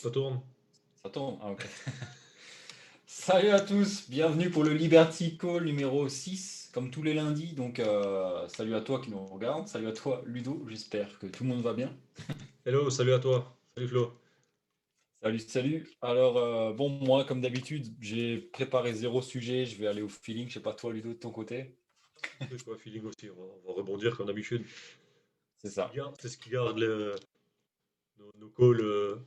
Ça tourne. Ça tourne? Ah, ok. Salut à tous, bienvenue pour le Liberty Call numéro 6, comme tous les lundis. Donc, salut à toi qui nous regarde, salut à toi Ludo, j'espère que tout le monde va bien. Hello, salut à toi. Salut Flo. Salut, salut. Alors, bon, moi, comme d'habitude, j'ai préparé zéro sujet, je vais aller au feeling. Je sais pas toi, Ludo, de ton côté. Même truc, ouais, feeling aussi. On va rebondir comme d'habitude. C'est ça. C'est ce qui garde nos calls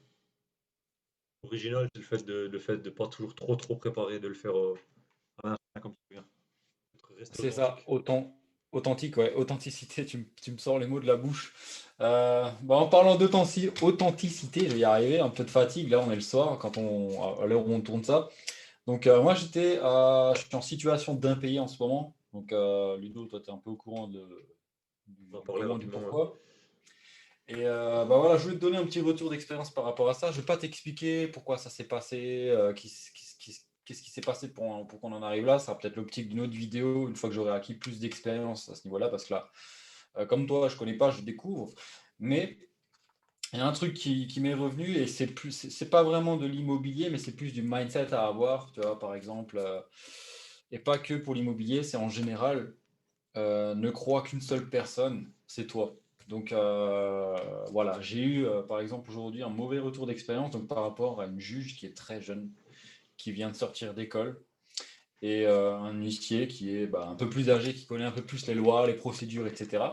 originales, c'est le fait de pas toujours trop préparer, de le faire à l'instinct comme ça vient. Rester C'est ça, authentique. authentique, ouais, authenticité, tu me sors les mots de la bouche. En parlant authenticité, je vais y arriver, un peu de fatigue, là on est le soir, à l'heure où on tourne ça. Donc moi je suis en situation d'impayé en ce moment. Donc Ludo, toi tu es un peu au courant On va du parler comment, du rapidement, ouais. pourquoi. Et voilà, je vais te donner un petit retour d'expérience par rapport à ça. Je vais pas t'expliquer pourquoi ça s'est passé, qu'est-ce qui s'est passé pour qu'on en arrive là. Ça sera peut-être l'optique d'une autre vidéo une fois que j'aurai acquis plus d'expérience à ce niveau-là, parce que là, comme toi, je connais pas, je découvre. Mais il y a un truc qui m'est revenu et c'est pas vraiment de l'immobilier, mais c'est plus du mindset à avoir, tu vois, par exemple. Et pas que pour l'immobilier, c'est en général, ne crois qu'une seule personne, c'est toi. Donc voilà, j'ai eu par exemple aujourd'hui un mauvais retour d'expérience donc par rapport à une juge qui est très jeune, qui vient de sortir d'école, et un huissier qui est un peu plus âgé, qui connaît un peu plus les lois, les procédures, etc.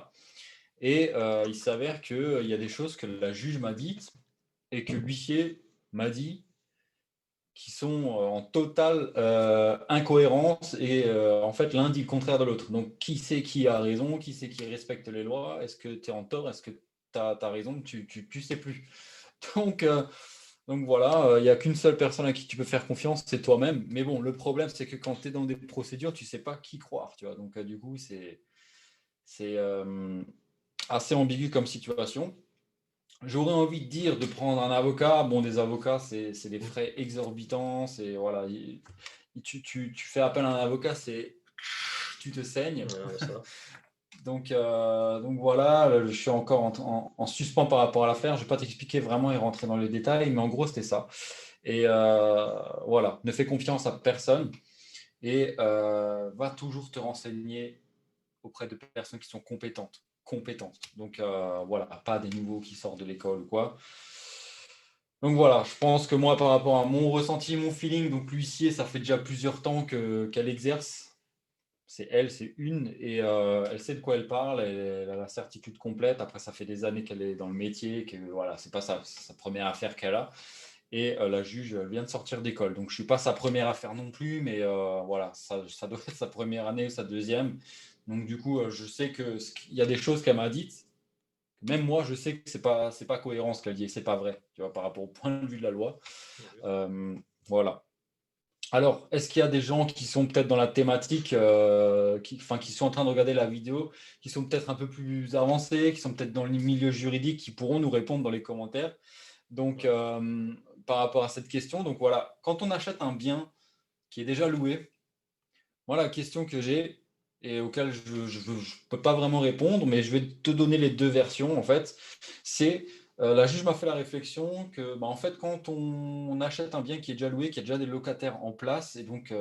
Et il s'avère qu'il y a des choses que la juge m'a dites et que l'huissier m'a dit qui sont en totale incohérence et en fait l'un dit le contraire de l'autre. Donc qui c'est qui a raison, qui c'est qui respecte les lois, est-ce que tu es en tort, est-ce que tu as raison, tu sais plus. Donc, euh, donc voilà, il n'y a qu'une seule personne à qui tu peux faire confiance, c'est toi-même. Mais bon, le problème c'est que quand tu es dans des procédures, tu sais pas qui croire, tu vois. Donc du coup, c'est assez ambigu comme situation. J'aurais envie de dire de prendre un avocat. Bon, des avocats, c'est des Mm. frais exorbitants. C'est voilà, tu fais appel à un avocat, c'est tu te saignes. Ouais, ça. Donc voilà, je suis encore en suspens par rapport à l'affaire. Je vais pas t'expliquer vraiment et rentrer dans les détails, mais en gros, c'était ça. Et voilà, ne fais confiance à personne et va toujours te renseigner auprès de personnes qui sont compétentes. Compétentes. Donc voilà, pas des nouveaux qui sortent de l'école ou quoi. Donc voilà, je pense que moi, par rapport à mon ressenti, mon feeling, donc l'huissier, ça fait déjà plusieurs temps qu'elle exerce. C'est une, et elle sait de quoi elle parle, elle a la certitude complète. Après, ça fait des années qu'elle est dans le métier, que voilà, c'est pas sa première affaire qu'elle a. Et la juge, elle vient de sortir d'école. Donc je suis pas sa première affaire non plus, mais voilà, ça doit être sa première année ou sa deuxième. Donc du coup, je sais qu'il y a des choses qu'elle m'a dites. Même moi, je sais que c'est pas cohérent ce qu'elle dit, c'est pas vrai, tu vois, par rapport au point de vue de la loi. Ok. Euh, voilà. Alors, est-ce qu'il y a des gens qui sont peut-être dans la thématique, qui sont en train de regarder la vidéo, qui sont peut-être un peu plus avancés, qui sont peut-être dans le milieu juridique, qui pourront nous répondre dans les commentaires? Donc, Ouais. par rapport à cette question, donc voilà, quand on achète un bien qui est déjà loué, moi, la question que j'ai et auquel je ne peux pas vraiment répondre, mais je vais te donner les deux versions en fait, c'est la juge m'a fait la réflexion que en fait, quand on achète un bien qui est déjà loué, qui a déjà des locataires en place, et donc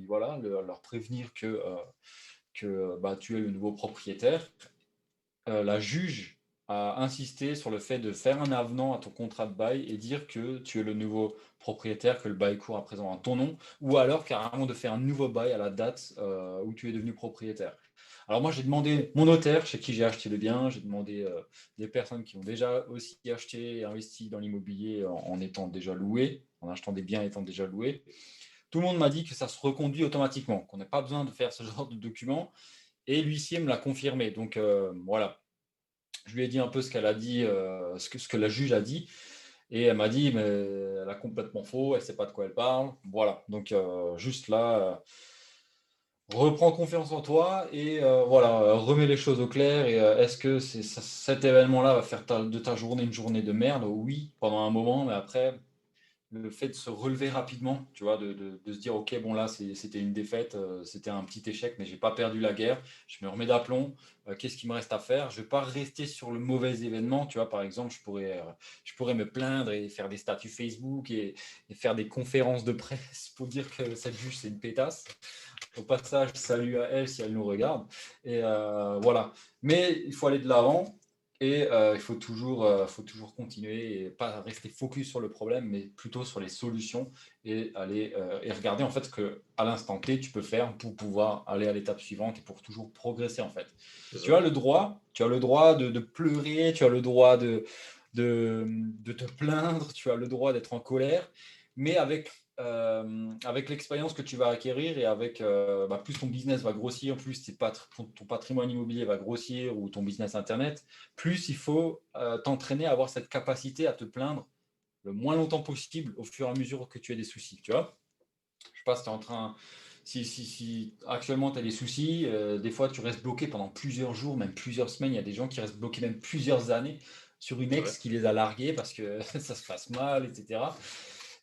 voilà, leur prévenir que tu es le nouveau propriétaire, la juge a insisté sur le fait de faire un avenant à ton contrat de bail et dire que tu es le nouveau propriétaire, que le bail court à présent à ton nom, ou alors carrément de faire un nouveau bail à la date où tu es devenu propriétaire. Alors moi j'ai demandé mon notaire chez qui j'ai acheté le bien, j'ai demandé des personnes qui ont déjà aussi acheté et investi dans l'immobilier en étant déjà loué, en achetant des biens étant déjà loués. Tout le monde m'a dit que ça se reconduit automatiquement, qu'on n'a pas besoin de faire ce genre de document, et l'huissier me l'a confirmé. Donc voilà, je lui ai dit un peu ce qu'elle a dit, ce que la juge a dit, et elle m'a dit, mais elle a complètement faux, elle ne sait pas de quoi elle parle. Voilà, donc juste là, reprends confiance en toi et voilà, remets les choses au clair. Et est-ce que cet événement-là va faire de ta journée une journée de merde? Oui, pendant un moment, mais après, le fait de se relever rapidement, tu vois, de se dire, ok, bon là, c'était une défaite, c'était un petit échec, mais j'ai pas perdu la guerre, je me remets d'aplomb, qu'est-ce qu'il me reste à faire? Je vais pas rester sur le mauvais événement, tu vois, par exemple, je pourrais me plaindre et faire des statuts Facebook et faire des conférences de presse pour dire que cette juge, c'est une pétasse. Au passage, salut à elle si elle nous regarde. Et voilà. Mais il faut aller de l'avant et il faut toujours continuer et pas rester focus sur le problème, mais plutôt sur les solutions et aller et regarder en fait ce que à l'instant T tu peux faire pour pouvoir aller à l'étape suivante et pour toujours progresser en fait. C'est Tu ça. as le droit, tu as le droit de pleurer, tu as le droit de te plaindre, tu as le droit d'être en colère, mais avec l'expérience que tu vas acquérir et avec plus ton business va grossir, plus ton patrimoine immobilier va grossir ou ton business internet, plus il faut t'entraîner à avoir cette capacité à te plaindre le moins longtemps possible au fur et à mesure que tu as des soucis. Tu vois, je sais pas si tu es en train. Si actuellement tu as des soucis, des fois tu restes bloqué pendant plusieurs jours, même plusieurs semaines. Il y a des gens qui restent bloqués même plusieurs années sur une C'est vrai. ex qui les a largués parce que ça se passe mal, etc.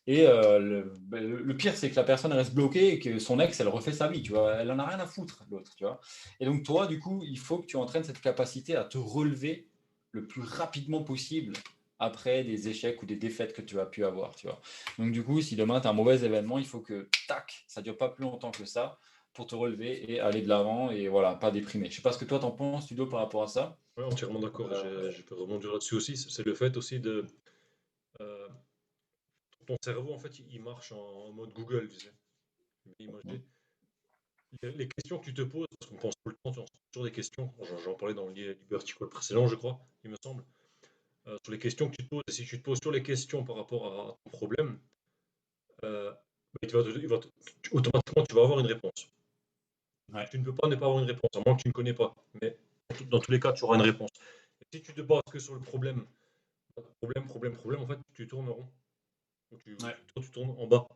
Et le pire, c'est que la personne reste bloquée et que son ex, elle refait sa vie, tu vois. Elle en a rien à foutre, l'autre, tu vois. Et donc, toi, du coup, il faut que tu entraînes cette capacité à te relever le plus rapidement possible après des échecs ou des défaites que tu as pu avoir, tu vois. Donc, du coup, si demain, tu as un mauvais événement, il faut que, tac, ça dure pas plus longtemps que ça pour te relever et aller de l'avant et voilà, pas déprimer. Je sais pas ce que toi, t'en penses, Ludo, par rapport à ça. Ouais, entièrement d'accord. Euh, Je peux rebondir là-dessus aussi. C'est le fait aussi de. euh, Ton cerveau, en fait, il marche en mode Google, tu sais. Imaginer. Les questions que tu te poses, parce qu'on pense tout le temps, tu vois, sur des questions. J'en parlais dans le Liberty Call précédent, je crois, il me semble. Sur les questions que tu te poses, et si tu te poses sur les questions par rapport à ton problème, automatiquement, tu vas avoir une réponse. ouais, Tu ne peux pas ne pas avoir une réponse, à moins que tu ne connais pas. Mais dans tous les cas, tu auras une réponse. Et si tu te bases que sur le problème, en fait, tu tournes en rond. Ou ouais. tu tournes en bas.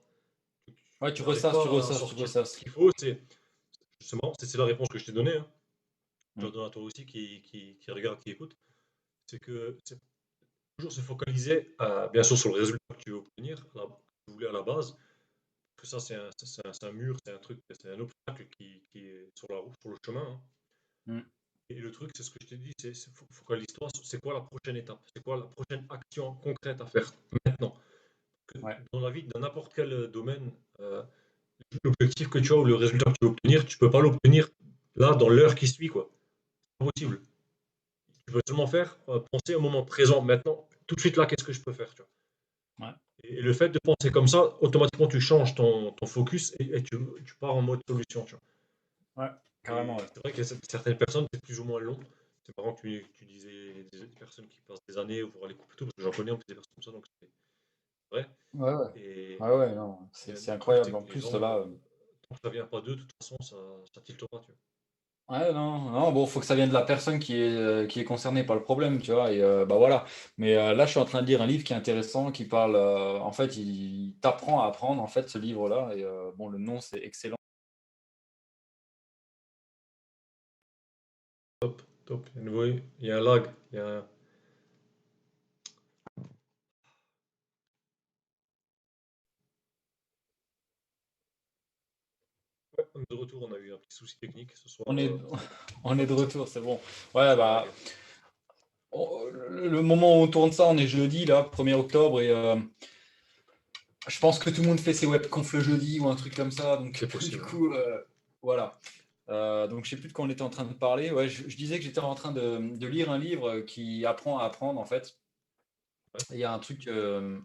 Ouais, Tu tu n'arrives ressasses, tu pas à ressasses, tu sortir. Ce ressasses. qu'il faut, c'est marrant, c'est la réponse que je t'ai donnée, hein. Je Mm. la donne à toi aussi qui regarde, qui écoute. C'est que c'est toujours se focaliser, bien sûr, sur le résultat que tu veux obtenir, que tu voulais à la base. Que ça, c'est un mur, c'est un truc, c'est un obstacle qui est sur la route, sur le chemin, hein. Mm. Et le truc, c'est ce que je t'ai dit, focalise-toi sur c'est quoi la prochaine étape, c'est quoi la prochaine action concrète à faire maintenant. Que Ouais. dans la vie, dans n'importe quel domaine, l'objectif que tu as ou le résultat que tu veux obtenir, tu peux pas l'obtenir là, dans l'heure qui suit, quoi. C'est pas possible. Tu peux seulement faire penser au moment présent, maintenant, tout de suite là, qu'est-ce que je peux faire, tu vois. Ouais. Et le fait de penser comme ça, automatiquement, tu changes ton focus et tu pars en mode solution, tu vois. Ouais, carrément, Et ouais. c'est vrai que certaines personnes, c'est plus ou moins long. C'est marrant que tu disais des personnes qui passent des années pour aller couper tout, parce que j'en connais en plus des personnes comme ça, donc c'est vrai. Ouais, ouais. Ouais, ouais, Et, non, et un c'est autre truc, incroyable. c'est En que les plus, gens, là, tant que ça vient pas d'eux, de toute façon, ça tiltera, tu vois. ouais, non, non, bon, faut que ça vienne de la personne qui est concernée par le problème, tu vois, et bah voilà. Mais là, je suis en train de lire un livre qui est intéressant, qui parle, en fait, il t'apprend à apprendre, en fait, ce livre-là, et bon, le nom, c'est excellent. Top, top. À nouveau, il y a un lag. Ouais, on est de retour, on a eu un petit souci technique ce soir. On est, on est Hop, de retour, c'est bon. Ouais, ça bah, lag. le moment où on tourne ça, on est jeudi, là, 1er octobre, et je pense que tout le monde fait ses webconf le jeudi ou un truc comme ça, C'est donc du possible, hein. coup, voilà. Donc je sais plus de quoi on était en train de parler. Ouais, je disais que j'étais en train de lire un livre qui apprend à apprendre en fait. Ouais. Il y a un truc je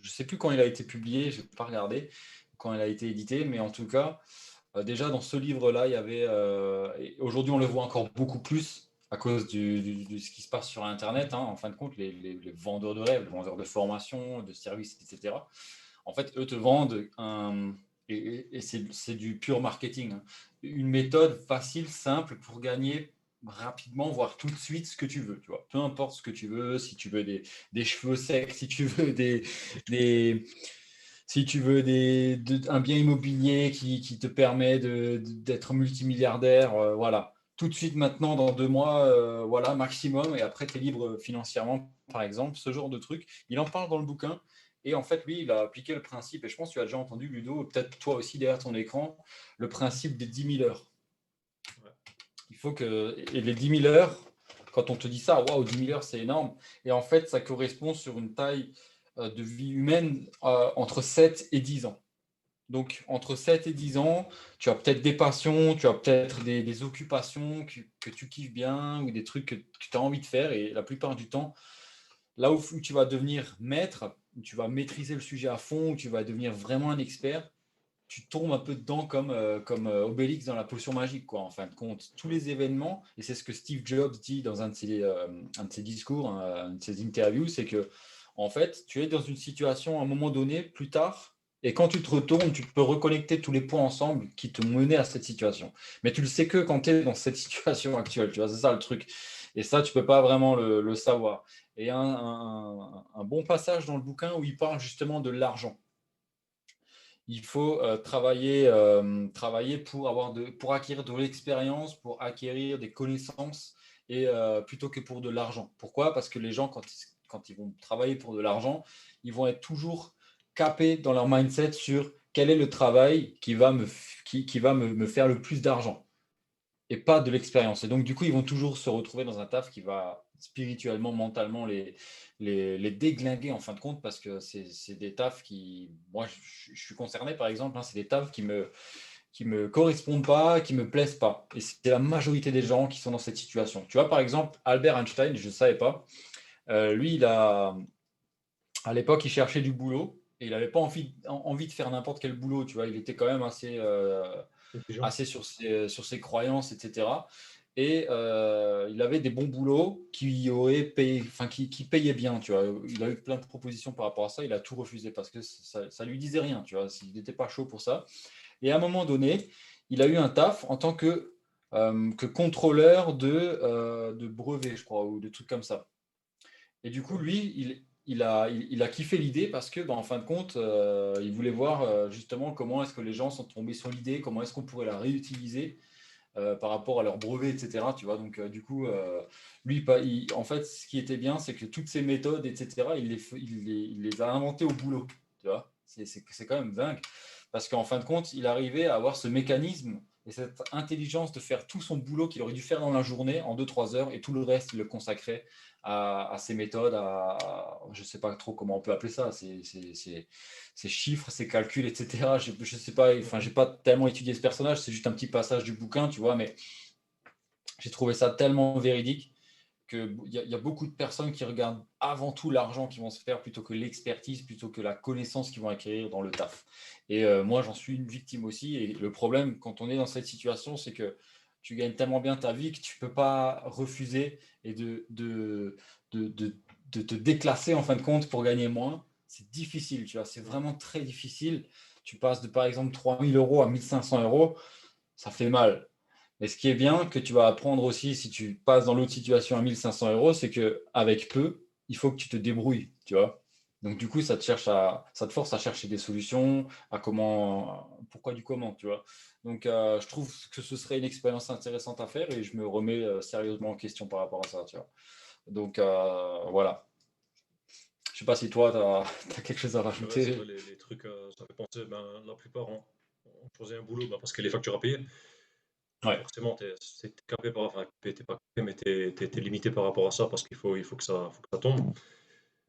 sais plus quand il a été publié, je n'ai pas regardé quand il a été édité, mais en tout cas, déjà dans ce livre-là, il y avait. Et aujourd'hui, on le voit encore beaucoup plus à cause de ce qui se passe sur Internet, hein. En fin de compte, les vendeurs de rêves, les vendeurs de formation, de services, etc. En fait, eux te vendent et c'est du pur marketing, hein. Une méthode facile, simple pour gagner rapidement, voire tout de suite ce que tu veux. Tu vois. Peu importe ce que tu veux, si tu veux des cheveux secs, si tu veux des si tu veux un bien immobilier qui te permet d'être multimilliardaire, voilà. tout de suite maintenant, dans 2 mois, voilà, maximum, et après, tu es libre financièrement, par exemple, ce genre de truc. Il en parle dans le bouquin, et en fait, lui, il a appliqué le principe, et je pense que tu as déjà entendu, Ludo, peut-être toi aussi derrière ton écran, le principe des 10 000 heures. Ouais. Il faut que. Et les 10 000 heures, quand on te dit ça, waouh, 10 000 heures, c'est énorme. Et en fait, ça correspond sur une taille de vie humaine entre 7 et 10 ans. Donc, entre 7 et 10 ans, tu as peut-être des passions, tu as peut-être des occupations que tu kiffes bien ou des trucs que tu as envie de faire. Et la plupart du temps, là où tu vas devenir maître, où tu vas maîtriser le sujet à fond, où tu vas devenir vraiment un expert, tu tombes un peu dedans comme Obélix dans la potion magique, quoi, en fin de compte. Tous les événements, et c'est ce que Steve Jobs dit dans un de ses discours, un de ses interviews, c'est que, en fait, tu es dans une situation à un moment donné, plus tard, et quand tu te retournes, tu peux reconnecter tous les points ensemble qui te menaient à cette situation. Mais tu le sais que quand tu es dans cette situation actuelle, tu vois, c'est ça le truc. Et ça, tu peux pas vraiment le savoir. Et un bon passage dans le bouquin où il parle justement de l'argent. Il faut travailler pour acquérir de l'expérience, pour acquérir des connaissances, et plutôt que pour de l'argent. Pourquoi? Parce que les gens, quand ils vont travailler pour de l'argent, ils vont être toujours capés dans leur mindset sur quel est le travail qui va me faire le plus d'argent, et pas de l'expérience. Et donc, du coup, ils vont toujours se retrouver dans un taf qui va spirituellement, mentalement les déglinguer en fin de compte, parce que c'est des tafs qui, moi, je suis concerné par exemple, hein, c'est des tafs qui me correspondent pas, qui me plaisent pas. Et c'est la majorité des gens qui sont dans cette situation. Tu vois, par exemple, Albert Einstein, je ne savais pas, lui, à l'époque, il cherchait du boulot et il n'avait pas envie de faire n'importe quel boulot. Tu vois, il était quand même Intelligent. assez sur ses croyances, etc. Et il avait des bons boulots qui payaient bien, tu vois. Il a eu plein de propositions par rapport à ça, il a tout refusé parce que ça lui disait rien, tu vois, s'il n'était pas chaud pour ça. Et à un moment donné, il a eu un taf en tant que contrôleur de brevets, je crois, ou de trucs comme ça. Et du coup, D'accord. lui, il a kiffé l'idée parce que, bah, en fin de compte, il voulait voir justement comment est-ce que les gens sont tombés sur l'idée, comment est-ce qu'on pourrait la réutiliser par rapport à leurs brevets, etc. Tu vois, donc du coup, lui, en fait, ce qui était bien, c'est que toutes ces méthodes, etc., il les a inventées au boulot. Tu vois, c'est quand même dingue. Parce qu'en fin de compte, il arrivait à avoir ce mécanisme et cette intelligence de faire tout son boulot qu'il aurait dû faire dans la journée en 2-3 heures, et tout le reste, il le consacrait à ces méthodes, je ne sais pas trop comment on peut appeler ça, ces chiffres, ces calculs, etc. Je ne sais pas, enfin, j'ai pas tellement étudié ce personnage, c'est juste un petit passage du bouquin, tu vois, mais j'ai trouvé ça tellement véridique qu'il y a beaucoup de personnes qui regardent avant tout l'argent qu'ils vont se faire plutôt que l'expertise, plutôt que la connaissance qu'ils vont acquérir dans le taf. Et moi, j'en suis une victime aussi. Et le problème, quand on est dans cette situation, c'est que tu gagnes tellement bien ta vie que tu ne peux pas refuser et de, de, de te déclasser en fin de compte pour gagner moins. C'est difficile, tu vois, c'est vraiment très difficile. Tu passes de par exemple 3 000 € à 1 500 €, ça fait mal. Mais ce qui est bien, que tu vas apprendre aussi si tu passes dans l'autre situation à 1 500 €, c'est que avec peu, il faut que tu te débrouilles, tu vois. Donc du coup, ça te force à chercher des solutions, à pourquoi du comment, tu vois. Donc je trouve que ce serait une expérience intéressante à faire, et je me remets sérieusement en question par rapport à ça, tu vois. Donc voilà. Je sais pas si toi, tu as quelque chose à C'est vrai, rajouter. les trucs, ça fait penser, ben, la plupart, on choisit un boulot ben, parce que les factures à payer. Ouais, Forcément, t'es capé enfin, t'es pas capé, mais t'es limité par rapport à ça parce qu'il faut que ça tombe.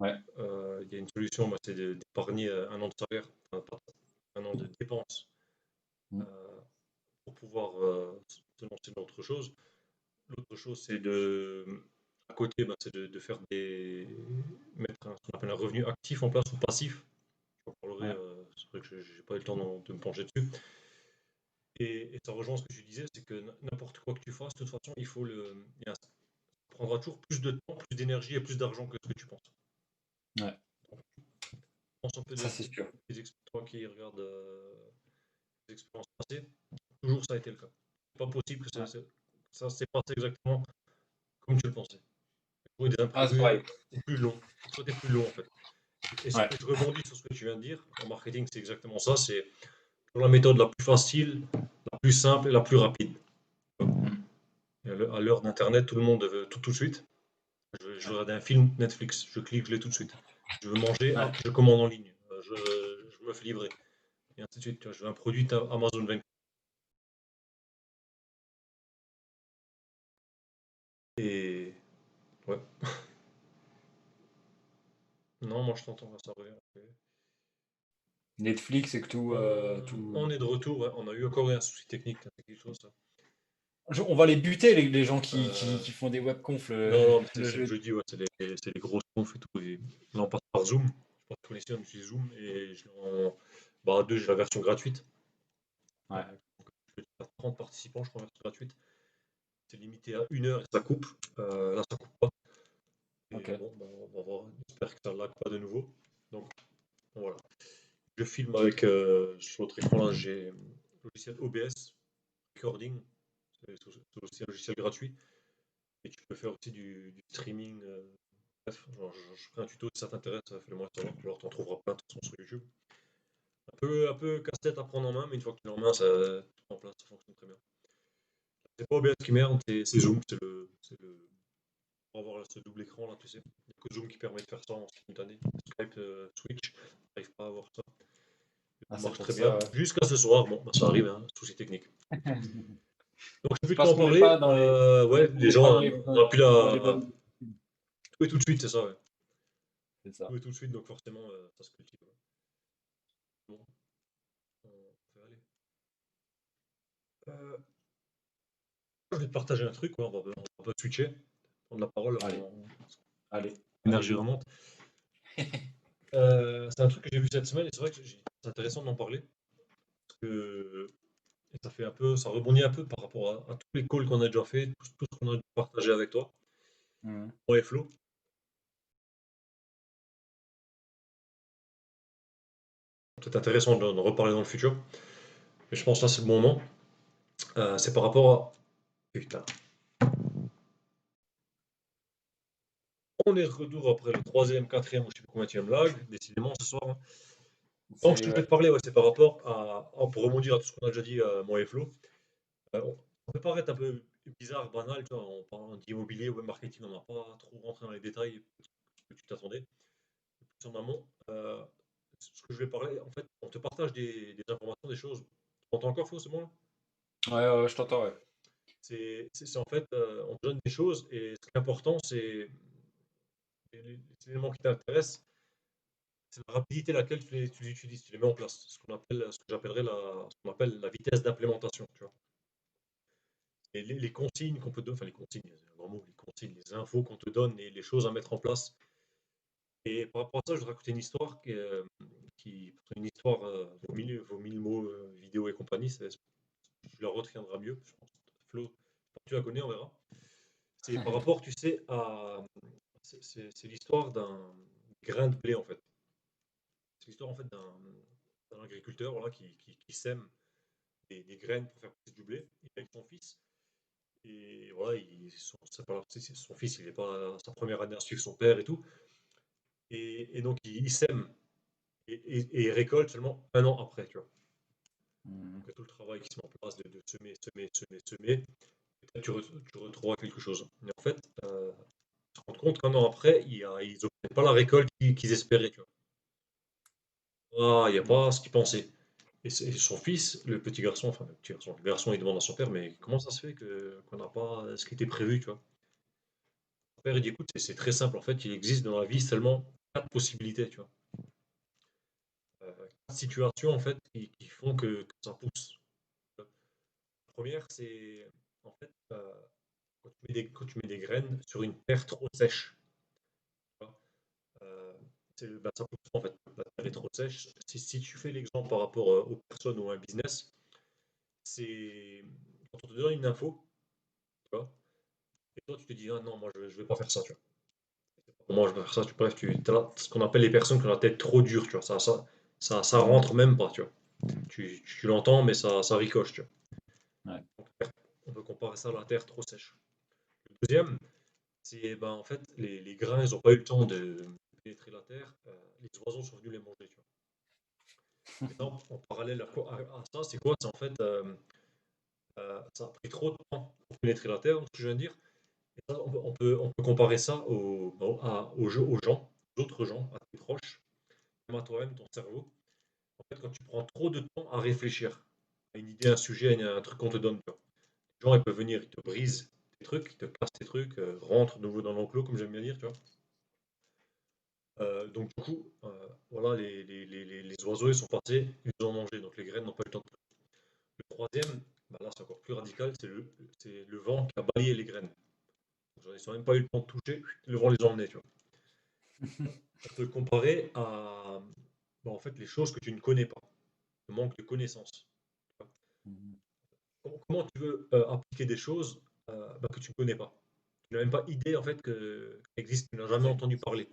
ouais, Il y a une solution, moi, c'est d'épargner un an de salaire, enfin, pas un an de dépenses mm, euh, pour pouvoir se lancer dans autre chose. L'autre chose, à côté, ben, c'est de faire mettre ce qu'on appelle un revenu actif en place ou passif. J'en parlerai, ouais, c'est vrai que j'ai pas eu le temps de me pencher dessus. Et ça rejoint ce que tu disais, c'est que n'importe quoi que tu fasses, de toute façon, ça prendra toujours plus de temps, plus d'énergie et plus d'argent que ce que tu penses. ouais. Donc, pense un peu Ça, c'est sûr. toi qui regardes des expériences passées, toujours ça a été le cas. C'est pas possible que Ouais. ça s'est passé exactement comme tu le pensais. Il y a des Ah, c'est imprévus pareil. ou plus longs. Soit t'es plus long en fait. Ouais. Et je rebondis sur ce que tu viens de dire. En marketing, c'est exactement ça. C'est la méthode la plus facile, la plus simple et la plus rapide. Mm. Et à l'heure d'Internet, tout le monde veut tout de suite. Je veux regarder un film, Netflix, je clique, je l'ai tout de suite. Je veux manger, Ouais. hop, je commande en ligne. Je me fais livrer. Et ainsi de suite. Tu vois, je veux un produit Amazon 24. Et ouais. Non, moi je t'entends, ça revient. Ok. Netflix et que tout, On est de retour, ouais. On a eu encore un souci technique, c'est quelque chose, ça. On va les buter, les gens Euh, qui font des webconf non, non, mais le c'est le jeu. jeudi, ouais, c'est les grosses confs et tout. Et là, on passe par Zoom. Je pense que tu connais, on utilise Zoom. Et bah, à deux, j'ai la version gratuite. Ouais, Donc, je vais faire 30 participants, je crois, version gratuite. C'est limité à 1 heure et ça coupe. Là, ça coupe pas. ok. Et bon, bah, on va voir. J'espère que ça lag pas de nouveau. Donc, bon, voilà. Je filme avec, sur l'autre écran, là, j'ai le logiciel OBS, Recording. C'est aussi un logiciel gratuit. Et tu peux faire aussi du streaming. Bref, genre, je ferai un tuto si ça t'intéresse, fais-le-moi savoir. Alors, t'en trouveras plein de toute façon sur YouTube. Un peu casse-tête à prendre en main, mais une fois que tu l'as en main, ça tout en place, ça fonctionne très bien. C'est pas OBS qui merde, c'est Zoom, pour avoir ce double écran là, tu sais. Il n'y a que Zoom qui permet de faire ça en simultané. Skype, Switch, n'arrive pas à avoir ça. Ah, Ça c'est marche pour très bien. ça, ouais. Jusqu'à ce soir, bon, bah, ça arrive, hein, souci technique. Donc, je C'est vais plus parce t'en qu'on n'est parler. pas Ouais, on les n'est pas gens, on n'a plus dans les la. bonnes. Tout et tout de suite, c'est ça, ouais. C'est ça. Tout et tout de suite, donc forcément, ça se cultive. Ouais. Bon, on peut aller. Euh, je vais te partager un truc, ouais, on va switcher, prendre la parole, Allez, allez, allez, l'énergie go. remonte. C'est un truc que j'ai vu cette semaine et c'est vrai que c'est intéressant d'en parler. Parce que et ça fait un peu, ça rebondit un peu par rapport à tous les calls qu'on a déjà fait, tout ce qu'on a partagé avec toi, Mhm. moi et Flo. C'est intéressant d'en reparler dans le futur. Mais je pense que là, c'est le bon moment. C'est par rapport à. Putain. On est de retour après le troisième, quatrième, ou je sais plus combien de lag, décidément ce soir, hein. Donc, ce que je vais Ouais. te parler, ouais, c'est par rapport pour rebondir à tout ce qu'on a déjà dit, moi et Flo. On peut paraître un peu bizarre, banal, tu vois, en parlant d'immobilier, web marketing, on n'a pas trop rentré dans les détails que tu t'attendais. Plus en amont, ce que je vais parler, en fait, on te partage des informations, des choses. Tu m'entends encore, Flo, c'est bon là. Ouais, ouais, je t'entends, ouais. C'est en fait, on te donne des choses et ce qui est important, c'est les éléments qui t'intéressent, c'est la rapidité à laquelle tu les utilises, tu les mets en place. Ce que j'appellerais ce qu'on appelle la vitesse d'implémentation, tu vois. Et les consignes qu'on peut donner, enfin les consignes, c'est un grand mot, les consignes, les infos qu'on te donne et les choses à mettre en place. Et par rapport à ça, je vais te raconter une histoire une histoire vaut mille mots, vidéo et compagnie, tu la retiendras mieux, je pense. Flo, tu la connais, on verra. C'est par rapport, tu sais, c'est l'histoire d'un grain de blé en fait. C'est l'histoire en fait d'un agriculteur voilà, qui sème des graines pour faire pousser du blé. Il est avec son fils. Et voilà, son fils, il n'est pas à sa première année à suivre son père et tout. Et donc, il sème et il récolte seulement 1 an après, tu vois. Mhm. Donc, tout le travail qui se met en place de semer, semer, semer, semer, peut-être tu retrouveras quelque chose. Mais en fait, se rendre compte qu'1 an après, ils n'obtiennent pas la récolte qu'ils espéraient, tu vois. Ah, il n'y a Mhm. pas ce qu'ils pensaient. Et son fils, le petit garçon, enfin le garçon, il demande à son père, mais comment ça se fait qu'on n'a pas ce qui était prévu, tu vois. Son père, il dit, écoute, c'est très simple, en fait, il existe dans la vie seulement 4 possibilités, tu vois. 4 situations, en fait, qui font que ça pousse. La première, c'est, en fait, quand tu mets des graines sur une terre trop sèche, tu vois. Euh, ça pousse pas, en fait. La terre est trop sèche. Si tu fais l'exemple par rapport aux personnes ou à un business, c'est quand on te donne une info, tu vois, et toi tu te dis, ah non, moi je vais pas faire ça, tu vois. Moi je vais faire ça, bref, tu as là, ce qu'on appelle les personnes qui ont la tête trop dure, tu vois, ça Mhm. rentre même pas, tu vois. Tu l'entends, mais ça ricoche, tu vois. Ouais. Donc, on peut comparer ça à la terre trop sèche. Le deuxième, c'est ben, en fait, les grains, ils n'ont pas eu le temps de pénétrer la terre, les oiseaux sont venus les manger, tu vois. Maintenant, en parallèle à ça, c'est quoi? C'est en fait, Ça a pris trop de temps pour pénétrer la Terre, ce que je viens de dire. Et ça, on peut comparer ça aux gens, aux autres gens, à tes proches, même à toi-même, ton cerveau. En fait, quand tu prends trop de temps à réfléchir à une idée, un sujet, à un truc qu'on te donne, tu vois. Les gens, ils peuvent venir, ils te brisent tes trucs, ils te cassent tes trucs, rentrent de nouveau dans l'enclos, comme j'aime bien dire, tu vois. Donc du coup, voilà, les oiseaux, ils sont passés, ils ont mangé, donc les graines n'ont pas eu le temps de... Le troisième, bah là, c'est encore plus radical, c'est le vent qui a balayé les graines. Donc, ils n'ont même pas eu le temps de toucher, le vent les a emmenés, tu vois. On peut le comparer à, bah, en fait, les choses que tu ne connais pas, le manque de connaissances. Comment tu veux appliquer des choses bah, que tu ne connais pas? Tu n'as même pas idée en fait que existe, tu n'as jamais C'est- entendu parler.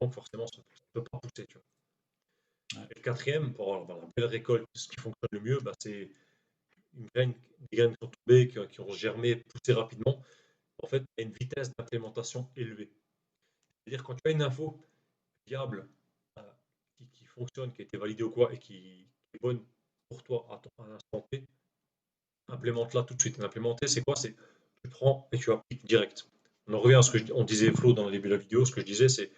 Donc forcément, ça ne peut pas pousser. Tu vois. ouais. Et le quatrième, pour avoir bah, la belle récolte, ce qui fonctionne le mieux, bah, c'est des graines qui sont tombées, qui ont germé, poussé rapidement. En fait, il y a une vitesse d'implémentation élevée. C'est-à-dire quand tu as une info fiable, euh, qui fonctionne, qui a été validée ou quoi, et qui est bonne pour toi à l'instant T, implémente-la tout de suite. Implémenter, c'est quoi? C'est tu prends et tu appliques direct. On en revient à ce que on disait, Flo, dans le début de la vidéo. Ce que je disais, c'est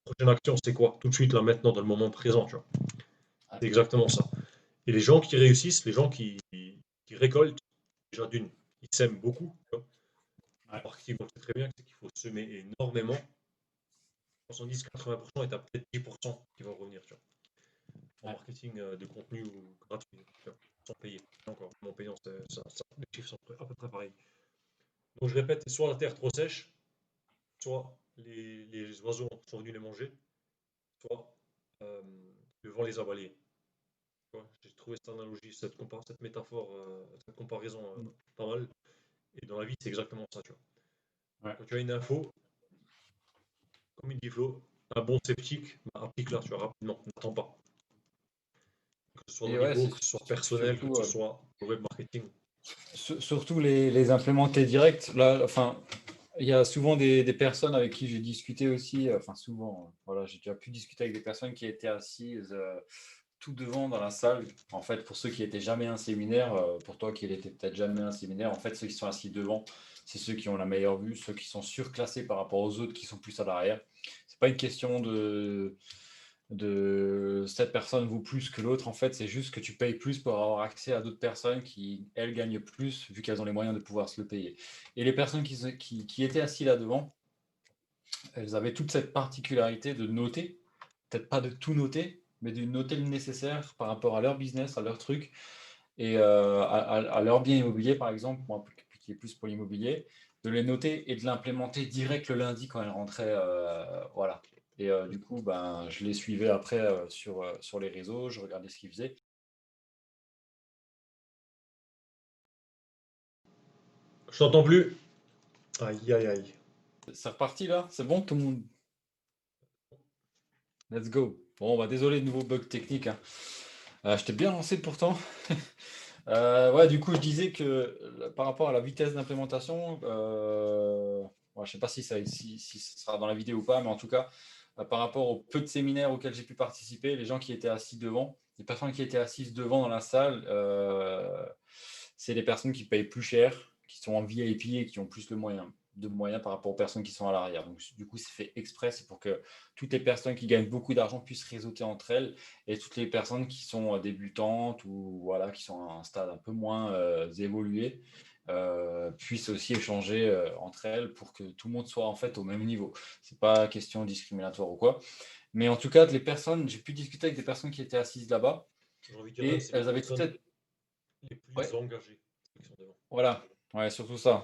prochaine action, c'est quoi? Tout de suite, là, maintenant, dans le moment présent. Tu vois. Ouais. C'est exactement ça. Et les gens qui réussissent, les gens qui récoltent, déjà d'une, ils sèment beaucoup. Tu vois. En Ouais. marketing, on sait très bien qu'il faut semer énormément. 70-80% et tu as peut-être 10% qui vont revenir. Tu vois. En Ouais. marketing de contenu ou gratuit, tu vois, sans payer. Encore, mon payant, les chiffres sont à peu près pareils. Donc je répète, soit la terre trop sèche, soit les oiseaux sont venus les manger, soit euh, le vent les a balayés. J'ai trouvé cette analogie, cette métaphore, cette comparaison pas mal. Et dans la vie, c'est exactement ça. Tu vois. Ouais. Quand tu as une info, comme il dit Flo, un bon sceptique, bah, applique-la, tu vois, rapidement, n'attends pas. Que ce soit dans Et ouais, l'ego, c'est que ce soit personnel, que surtout, ce soit le web marketing. surtout les implémenter direct. Là, enfin, il y a souvent des personnes avec qui j'ai discuté aussi, enfin souvent, voilà, j'ai déjà pu discuter avec des personnes qui étaient assises tout devant dans la salle. En fait, pour ceux qui n'étaient jamais à un séminaire, pour toi qui n'étais peut-être jamais à un séminaire, en fait, ceux qui sont assis devant, c'est ceux qui ont la meilleure vue, ceux qui sont surclassés par rapport aux autres qui sont plus à l'arrière. C'est pas une question de cette personne vaut plus que l'autre. En fait, c'est juste que tu payes plus pour avoir accès à d'autres personnes qui, elles, gagnent plus vu qu'elles ont les moyens de pouvoir se le payer. Et les personnes qui étaient assis là devant, elles avaient toute cette particularité de noter, peut-être pas de tout noter, mais de noter le nécessaire par rapport à leur business, à leur truc, et à leur bien immobilier, par exemple, moi qui est plus pour l'immobilier, de les noter et de l'implémenter direct le lundi quand elles rentraient. Voilà. Et du coup, ben, je les suivais après sur les réseaux, je regardais ce qu'ils faisaient. Je t'entends plus. Aïe, aïe, aïe. C'est reparti là? C'est bon, tout le monde? Let's go. Bon, bah, désolé de nouveau bug technique, hein. Je t'ai bien lancé pourtant. Ouais, du coup, je disais que par rapport à la vitesse d'implémentation, ouais, je sais pas si ce sera dans la vidéo ou pas, mais en tout cas, par rapport au peu de séminaires auxquels j'ai pu participer, les gens qui étaient assis devant, les personnes qui étaient assises devant dans la salle, c'est des personnes qui payent plus cher, qui sont en VIP et qui ont plus de moyens par rapport aux personnes qui sont à l'arrière. Donc, du coup, c'est fait exprès, c'est pour que toutes les personnes qui gagnent beaucoup d'argent puissent réseauter entre elles et toutes les personnes qui sont débutantes ou voilà, qui sont à un stade un peu moins évolué puissent aussi échanger entre elles pour que tout le monde soit en fait au même niveau. C'est pas question discriminatoire ou quoi. Mais en tout cas, les personnes, j'ai pu discuter avec des personnes qui étaient assises là-bas J'ai envie de dire même, et c'est les elles avaient toute personnes cette... les plus Ouais, engagées qui sont devant. voilà. Ouais, surtout ça.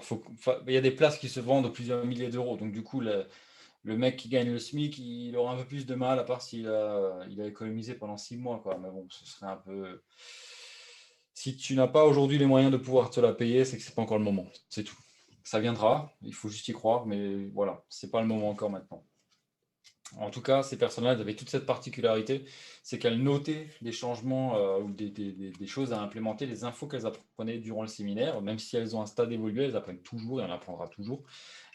Il y a des places qui se vendent de plusieurs milliers d'euros. Donc du coup, le mec qui gagne le SMIC, il aura un peu plus de mal, à part il a économisé pendant 6 mois, quoi. Mais bon, ce serait un peu. Si tu n'as pas aujourd'hui les moyens de pouvoir te la payer, c'est que c'est pas encore le moment. C'est tout. Ça viendra, il faut juste y croire, mais voilà, c'est pas le moment encore maintenant. En tout cas, ces personnes-là elles avaient toute cette particularité, c'est qu'elles notaient des changements ou des choses à implémenter, les infos qu'elles apprenaient durant le séminaire, même si elles ont un stade évolué, elles apprennent toujours et on apprendra toujours.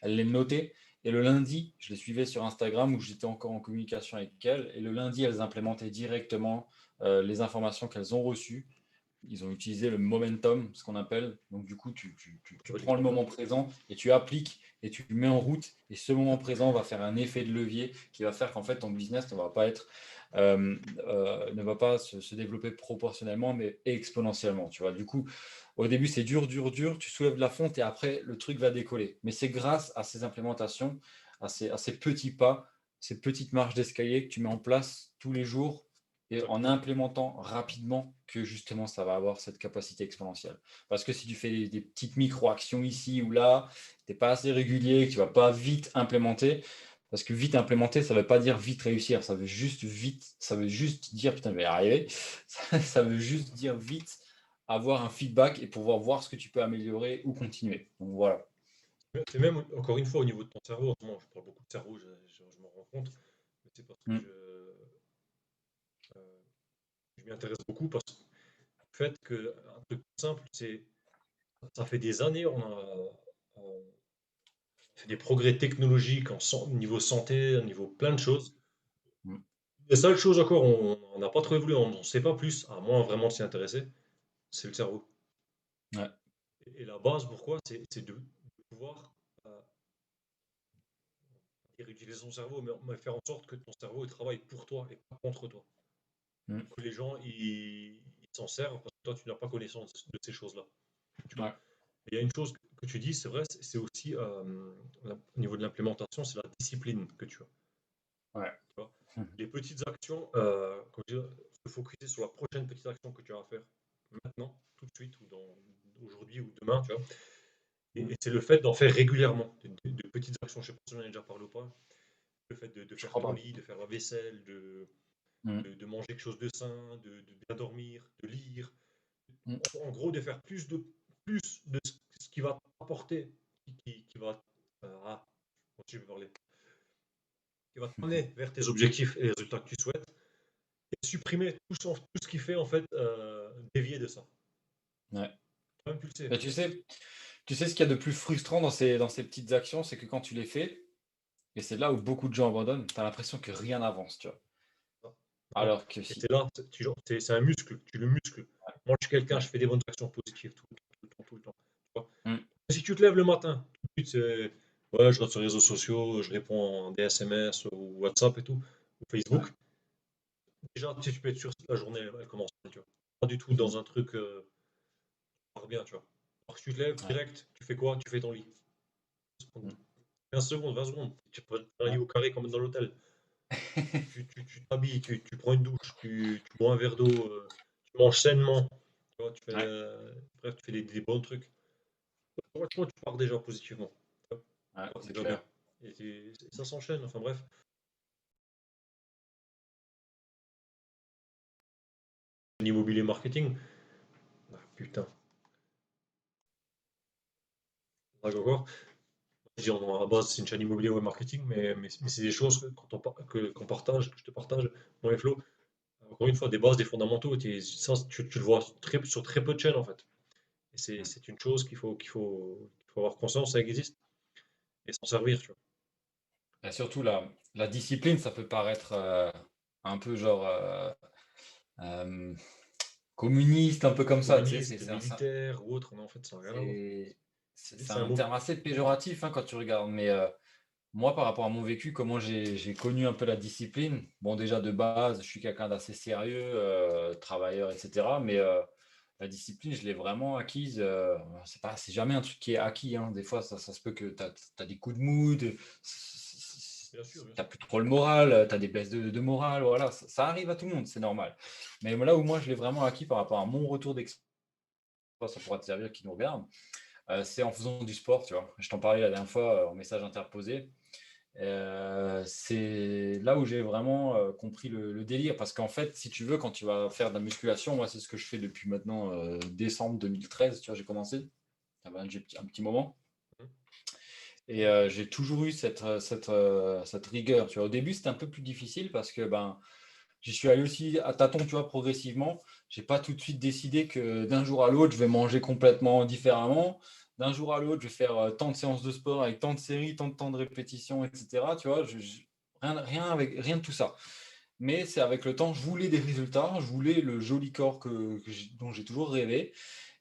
Elle les notait. Et le lundi, je les suivais sur Instagram où j'étais encore en communication avec elles. Et le lundi, elles implémentaient directement les informations qu'elles ont reçues ils ont utilisé le momentum, ce qu'on appelle. Donc, du coup, tu redis prends le quoi? moment présent et tu appliques et tu le mets en route. Et ce moment présent va faire un effet de levier qui va faire qu'en fait, ton business ne va pas se développer proportionnellement, mais exponentiellement. Tu vois. Du coup, au début, c'est dur, dur, dur. Tu soulèves la fonte et après, le truc va décoller. Mais c'est grâce à ces implémentations, à ces petits pas, ces petites marches d'escalier que tu mets en place tous les jours et en Exactement. implémentant rapidement que justement ça va avoir cette capacité exponentielle. Parce que si tu fais des petites micro-actions ici ou là, tu n'es pas assez régulier, que tu ne vas pas vite implémenter, parce que vite implémenter, ça ne veut pas dire vite réussir, ça veut juste vite, ça veut juste dire putain, je vais y arriver, ça veut juste dire vite avoir un feedback et pouvoir voir ce que tu peux améliorer ou continuer. Donc voilà. C'est même, encore une fois, au niveau de ton cerveau, en ce moment, je parle beaucoup de cerveau, je m'en rends compte, mais c'est parce que Mm. je m'y intéresse beaucoup, parce que le fait qu'un truc simple, ça fait des années, on fait des progrès technologiques au niveau santé, au niveau plein de choses. Mm. Les seules choses encore, on n'a pas trop évolué, on n'en sait pas plus, à moins vraiment de s'y intéresser, c'est le cerveau. Ouais. Et la base, pourquoi? C'est de pouvoir utiliser son cerveau, mais faire en sorte que ton cerveau il travaille pour toi et pas contre toi. Mm. Que les gens ils s'en servent parce que toi tu n'as pas connaissance de ces choses-là. Tu vois. Ouais. Et il y a une chose que tu dis, c'est vrai, c'est aussi au niveau de l'implémentation, c'est la discipline que tu as. Ouais. Tu vois. Les petites actions, quand je dis, se focaliser sur la prochaine petite action que tu as à faire maintenant, tout de suite, ou aujourd'hui ou demain, tu vois. Mm. Et c'est le fait d'en faire régulièrement, de petites actions. Je ne sais pas si j'en ai déjà parlé ou pas. Le fait de Je faire crois ton pas. lit, de faire la vaisselle, Mm. de manger quelque chose de sain, de bien dormir, de lire. Mm. En gros, de faire plus de ce qui va t'apporter, qui va, comment tu veux parler, qui va t'amener vers tes objectifs et les résultats que tu souhaites, et supprimer tout ce qui fait en fait dévier de ça. Ouais. Même tu le sais. Mais tu sais ce qu'il y a de plus frustrant dans ces petites actions, c'est que quand tu les fais, et c'est là où beaucoup de gens abandonnent, tu as l'impression que rien n'avance, tu vois. Non. Alors que Et si. c'est là, c'est un muscle, tu le muscles. Moi, je suis quelqu'un, Ouais. je fais des bonnes actions positives tout le temps, tout le temps, tout le temps. Tu vois. Mm. Si tu te lèves le matin, tout de suite, c'est ouais, je reste sur les réseaux sociaux, je réponds à des SMS ou WhatsApp et tout, ou Ouais. Facebook. Déjà, tu peux être sûr que la journée, elle commence bien, tu vois. Pas du tout dans Mm. un truc bien, tu vois. Alors que tu te lèves Ouais. direct, tu fais quoi? Tu fais ton lit. Ça prend Mm. 15 secondes, 20 secondes. Tu prends un lit Ouais. au carré comme dans l'hôtel. Tu t'habilles, tu prends une douche, tu bois un verre d'eau, tu manges sainement. Tu vois, Ouais. bref, tu fais des bons trucs. Franchement, tu pars déjà positivement. Tu Ouais, pars c'est déjà bien. clair. Et ça s'enchaîne, enfin bref. L'immobilier marketing, ah, putain, d'accord. Je dis, à la base, c'est une chaîne immobilier web marketing, mais c'est des choses qu'on partage, que je te partage, moi et Flo. Encore une fois, des bases, des fondamentaux, ça, tu le vois sur très peu de chaînes en fait. Et Mm. c'est une chose qu'il faut avoir conscience, ça existe, et s'en servir, tu vois. Et surtout, la discipline, ça peut paraître un peu genre euh, communiste, un peu comme ça, tu sais, Communiste, militaire ou autre, mais en fait, ça n'a rien à voir. c'est- c'est C'est un un mot. terme assez péjoratif hein, quand tu regardes, mais moi, par rapport à mon vécu, comment j'ai connu un peu la discipline, bon, déjà de base, je suis quelqu'un d'assez sérieux, travailleur, etc., mais la discipline, je l'ai vraiment acquise, c'est jamais un truc qui est acquis, hein. Des fois, ça se peut que tu as des coups de mood, tu Bien sûr, bien n'as sûr. plus trop le moral, tu as des baisses de morale, voilà, ça arrive à tout le monde, c'est normal. Mais là où moi, je l'ai vraiment acquis par rapport à mon retour d'expérience, ça pourra te servir qui nous regarde, c'est en faisant du sport, tu vois. Je t'en parlais la dernière fois en message interposé. C'est là où j'ai vraiment compris le délire. Parce qu'en fait, si tu veux, quand tu vas faire de la musculation, moi, c'est ce que je fais depuis maintenant décembre 2013. Tu vois, j'ai commencé. Ça va un petit moment. Mhm. Et j'ai toujours eu cette rigueur. Tu vois, au début, c'était un peu plus difficile parce que ben, j'y suis allé aussi à tâtons, tu vois, progressivement. J'ai pas tout de suite décidé que d'un jour à l'autre, je vais manger complètement différemment. D'un jour à l'autre, je vais faire tant de séances de sport avec tant de séries, tant de temps de répétition, etc. Tu vois, rien de tout ça. mais c'est avec le temps, je voulais des résultats, je voulais le joli corps dont j'ai toujours rêvé,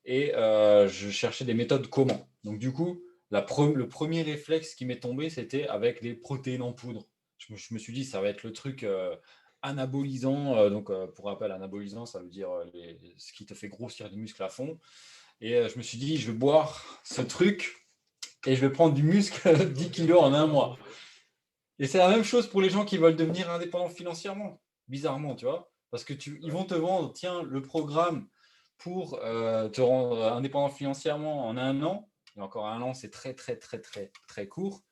et je cherchais des méthodes comment. Donc du coup, le premier réflexe qui m'est tombé, c'était avec les protéines en poudre. Je me suis dit, ça va être le truc anabolisant. Donc pour rappel, anabolisant, ça veut dire ce qui te fait grossir les muscles à fond. Et je me suis dit, je vais boire ce truc et je vais prendre du muscle 10 kilos en un mois. Et c'est la même chose pour les gens qui veulent devenir indépendants financièrement, bizarrement, tu vois. Parce que ils vont te vendre, tiens, le programme pour te rendre indépendant financièrement en un an. Et encore un an, c'est très, très, très, très, très court.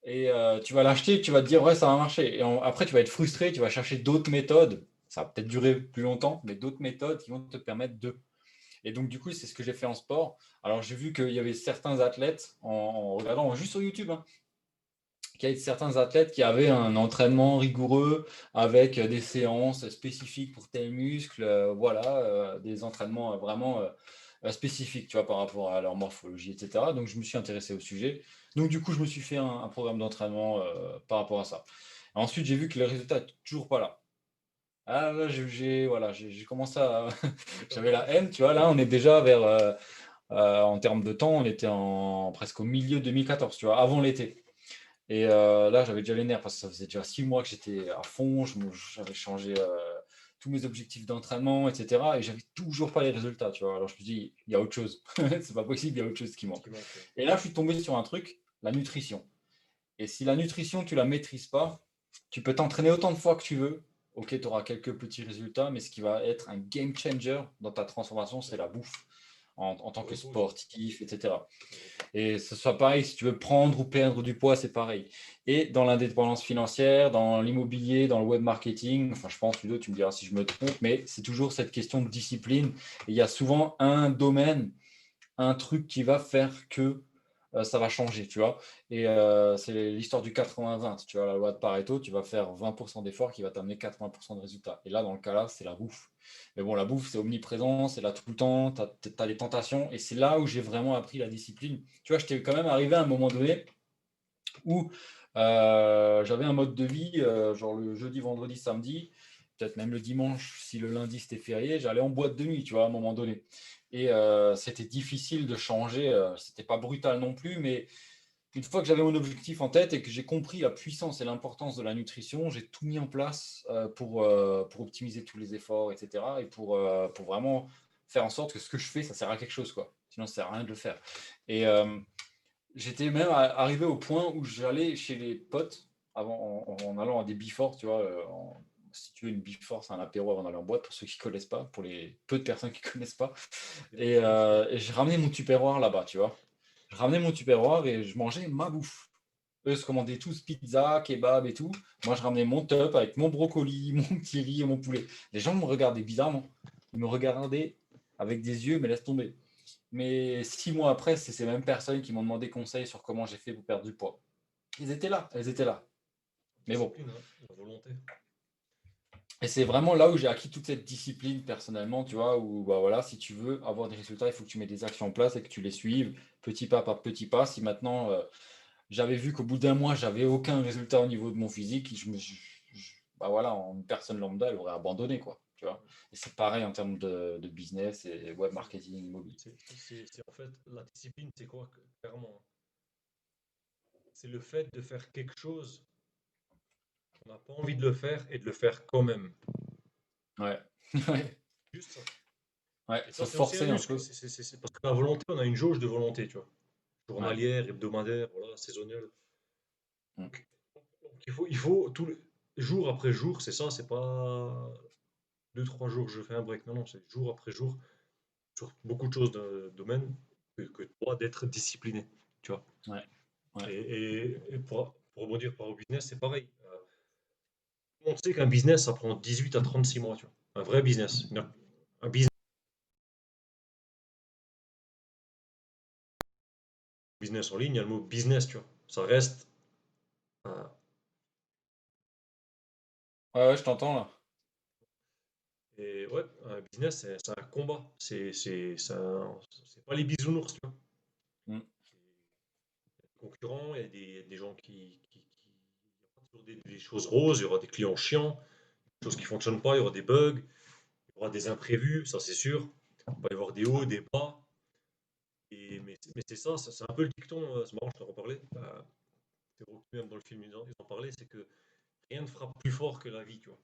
Et tu vas l'acheter, tu vas te dire, ouais, ça va marcher. Et après, tu vas être frustré, tu vas chercher d'autres méthodes. Ça va peut-être durer plus longtemps, mais d'autres méthodes qui vont te permettre de. Et donc, du coup, c'est ce que j'ai fait en sport. Alors, j'ai vu qu'il y avait certains athlètes, en regardant juste sur YouTube, hein, qu'il y a certains athlètes qui avaient un entraînement rigoureux avec des séances spécifiques pour tel muscle, voilà, des entraînements vraiment spécifiques, tu vois, par rapport à leur morphologie, etc. Donc, je me suis intéressé au sujet. Donc, du coup, je me suis fait un programme d'entraînement par rapport à ça. Ensuite, j'ai vu que les résultats n'étaient toujours pas là. Ah, là, voilà, j'ai commencé à. J'avais la haine, tu vois. Là, on est déjà vers. En termes de temps, on était presque au milieu 2014, tu vois, avant l'été. Et là, j'avais déjà les nerfs parce que ça faisait déjà 6 mois que j'étais à fond. J'avais changé tous mes objectifs d'entraînement, etc. Et j'avais toujours pas les résultats, tu vois. Alors je me dis, il y a autre chose. C'est pas possible, il y a autre chose qui manque. Qui manque. Et là, je suis tombé sur un truc, la nutrition. Et si la nutrition, tu la maîtrises pas, tu peux t'entraîner autant de fois que tu veux. Ok, tu auras quelques petits résultats, mais ce qui va être un game changer dans ta transformation, c'est la bouffe en tant Le que repos aussi. sportif, etc. Le repos. Et ce soit pareil, si tu veux prendre ou perdre du poids, c'est pareil. Et dans l'indépendance financière, dans l'immobilier, dans le web marketing, enfin je pense, Ludo, tu me diras si je me trompe, mais c'est toujours cette question de discipline. Et il y a souvent un domaine, un truc qui va faire que ça va changer, tu vois. Et c'est l'histoire du 80-20, tu vois, la loi de Pareto, tu vas faire 20% d'efforts qui va t'amener 80% de résultats. Et là, dans le cas là, c'est la bouffe. Mais bon, la bouffe, c'est omniprésent, c'est là tout le temps, tu as les tentations, et c'est là où j'ai vraiment appris la discipline. Tu vois, j'étais quand même arrivé à un moment donné où j'avais un mode de vie, genre le jeudi, vendredi, samedi, peut-être même le dimanche, si le lundi c'était férié, j'allais en boîte de nuit, tu vois, à un moment donné. Et c'était difficile de changer, c'était pas brutal non plus, mais une fois que j'avais mon objectif en tête et que j'ai compris la puissance et l'importance de la nutrition, j'ai tout mis en place pour optimiser tous les efforts, etc. Et pour vraiment faire en sorte que ce que je fais, ça sert à quelque chose, quoi. Sinon, ça sert à rien de le faire. Et j'étais même arrivé au point où j'allais chez les potes en allant à des before, tu vois. Si tu veux une before, c'est un apéro avant d'aller en boîte pour ceux qui connaissent pas, pour les peu de personnes qui connaissent pas. Et je ramenais mon tupperware là-bas, tu vois. Je ramenais mon tupperware et je mangeais ma bouffe. Eux se commandaient tous pizza, kebab et tout. Moi, je ramenais mon top avec mon brocoli, mon petit riz et mon poulet. Les gens me regardaient bizarrement. Ils me regardaient avec des yeux, mais laisse tomber. Mais 6 mois après, c'est ces mêmes personnes qui m'ont demandé conseil sur comment j'ai fait pour perdre du poids. Ils étaient là, elles étaient là. Mais bon. Discipline, hein, la volonté. Et c'est vraiment là où j'ai acquis toute cette discipline personnellement, tu vois, où bah voilà, si tu veux avoir des résultats, il faut que tu mettes des actions en place et que tu les suives petit pas par petit pas. Si maintenant j'avais vu qu'au bout d'un mois, j'avais aucun résultat au niveau de mon physique, bah voilà, une personne lambda, elle aurait abandonné, quoi, tu vois. Et c'est pareil en termes de business et web marketing immobilier. En fait, la discipline, c'est quoi, clairement? Hein. C'est le fait de faire quelque chose qu'on n'a pas envie de le faire et de le faire quand même. Ouais, ouais, Juste ça. ouais, Et ça, se c'est aussi un forcer un muscle. peu. Parce que la volonté, on a une jauge de volonté, tu vois. Ouais. Journalière, hebdomadaire, voilà, saisonnière. Mm. Donc, il faut jour après jour, c'est ça, c'est pas 2, 3 jours je fais un break. Non, non, c'est jour après jour, sur beaucoup de choses de domaine, que toi d'être discipliné, tu vois. Ouais, ouais. Et pour rebondir par au business, c'est pareil. On sait qu'un business, ça prend 18 à 36 mois, tu vois. Un vrai business. Un business en ligne, il y a le mot business, tu vois. Ça reste. euh, Ouais, ouais, je t'entends là. et ouais, un business, c'est un combat. C'est pas les bisounours, tu vois. Mm. Il y a des concurrents, il y a des gens qui il y a pas toujours des choses roses, il y aura des clients chiants. choses qui ne fonctionnent pas, il y aura des bugs, il y aura des imprévus, ça c'est sûr. Il va y avoir des hauts, des bas. Mais c'est ça, c'est un peu le dicton, c'est marrant, je t'en reparlais. C'est vrai que même dans le film, ils en parlaient, c'est que rien ne frappe plus fort que la vie, tu vois.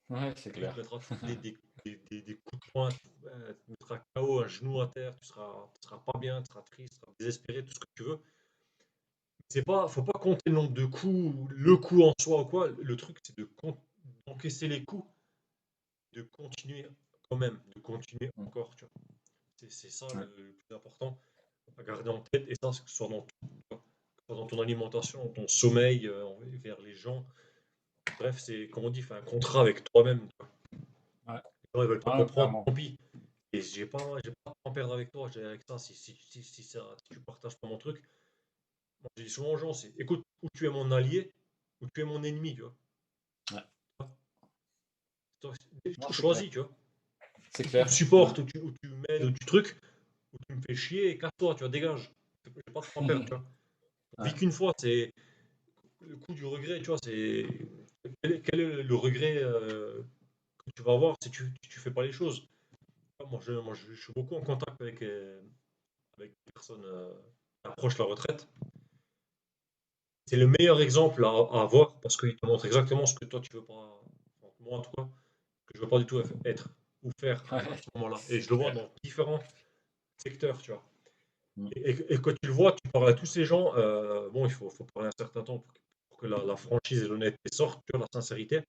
Ouais, c'est La vie te clair. mettra toujours des coups de poing, tu te mettras KO, un genou à terre, tu seras pas bien, tu seras triste, tu seras désespéré, tout ce que tu veux. Faut pas compter le nombre de coups, le coup en soi ou quoi. Le truc, c'est d'encaisser les coups, de continuer quand même, de continuer Mm. encore, tu vois. C'est ça Ouais. le plus important à garder en tête, et ça, que ce soit dans tout, tu vois. Que ce soit dans ton alimentation, dans ton sommeil, vers les gens. Bref, c'est, comme on dit, fais un contrat avec toi-même, tu vois. Ouais. Les gens, ils veulent pas Ah, comprendre, clairement. tant pis. Et j'ai pas à en perdre avec toi, avec ça, si tu partages pas mon truc. Moi, je dis souvent aux gens, c'est écoute, ou tu es mon allié, ou tu es mon ennemi, tu vois. Ouais. Toi, Non, c'est clair. choisis, tu vois. C'est Ou tu me clair. Ouais. supportes, ou tu m'aides, ou tu trucs, ou tu me fais chier, et casse-toi, tu vois, dégage. J'ai pas de temps à perdre, tu vois. On Ouais. vit qu'une fois, c'est le coup du regret, tu vois, c'est quel est le regret que tu vas avoir si tu fais pas les choses. Moi, je suis beaucoup en contact avec des personnes qui approchent la retraite. C'est le meilleur exemple à avoir parce qu'il te montre exactement ce que toi tu veux pas, enfin, moi en tout cas, que je veux pas du tout être ou faire à Ouais. ce moment-là. Et C'est je le vois clair. dans différents secteurs, tu vois. Mm. Et quand tu le vois, tu parles à tous ces gens. Bon, il faut parler un certain temps pour que la franchise et l'honnêteté sortent, tu vois, la sincérité.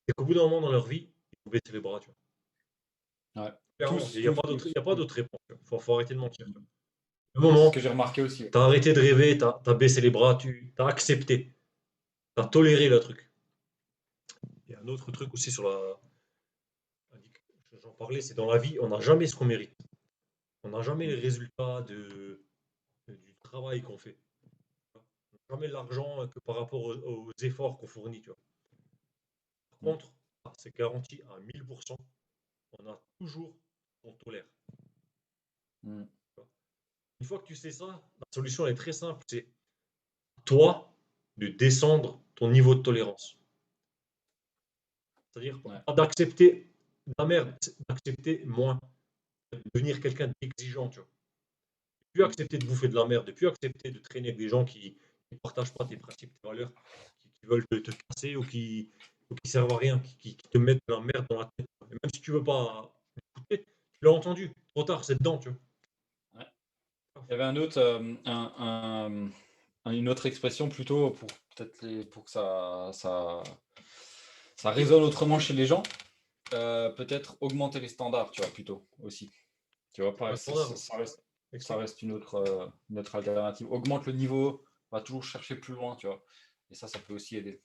Et qu'au bout d'un moment dans leur vie, il faut baisser les bras, tu vois. Ouais. Clairement, Tous, il n'y a tous, pas d'autre, il tous. y a pas d'autre réponse. Il faut arrêter de mentir, tu vois. Mm. Le C'est ce moment, que j'ai remarqué aussi. Ouais. tu as arrêté de rêver, tu as baissé les bras, tu as accepté, tu as toléré le truc. Il y a un autre truc aussi sur la. J'en parlais, c'est dans la vie, on n'a jamais ce qu'on mérite. On n'a jamais les Mm. résultats du travail qu'on fait. On n'a jamais l'argent que par rapport aux efforts qu'on fournit, tu vois. Par Mm. contre, c'est garanti à 1000%, on a toujours ce qu'on tolère. Mm. Tu vois. Une fois que tu sais ça, la solution elle est très simple, c'est toi de descendre ton niveau de tolérance. C'est-à-dire Ouais. pas d'accepter de la merde, c'est d'accepter moins, de devenir quelqu'un d'exigeant, tu vois. Plus Mm. accepter de bouffer de la merde, de plus accepter de traîner avec des gens qui ne partagent pas tes principes, tes valeurs, qui veulent te casser ou qui servent à rien, qui te mettent de la merde dans la tête. Et même si tu veux pas écouter, tu l'as entendu, trop tard, c'est dedans, tu vois. Ouais. Il y avait un autre, une autre expression plutôt pour peut-être pour que ça résonne autrement chez les gens. Peut-être augmenter les standards, tu vois, plutôt aussi. Tu vois, C'est un pas, standard, ça explique. reste une autre alternative. Augmente le niveau, va toujours chercher plus loin, tu vois. Et ça peut aussi aider.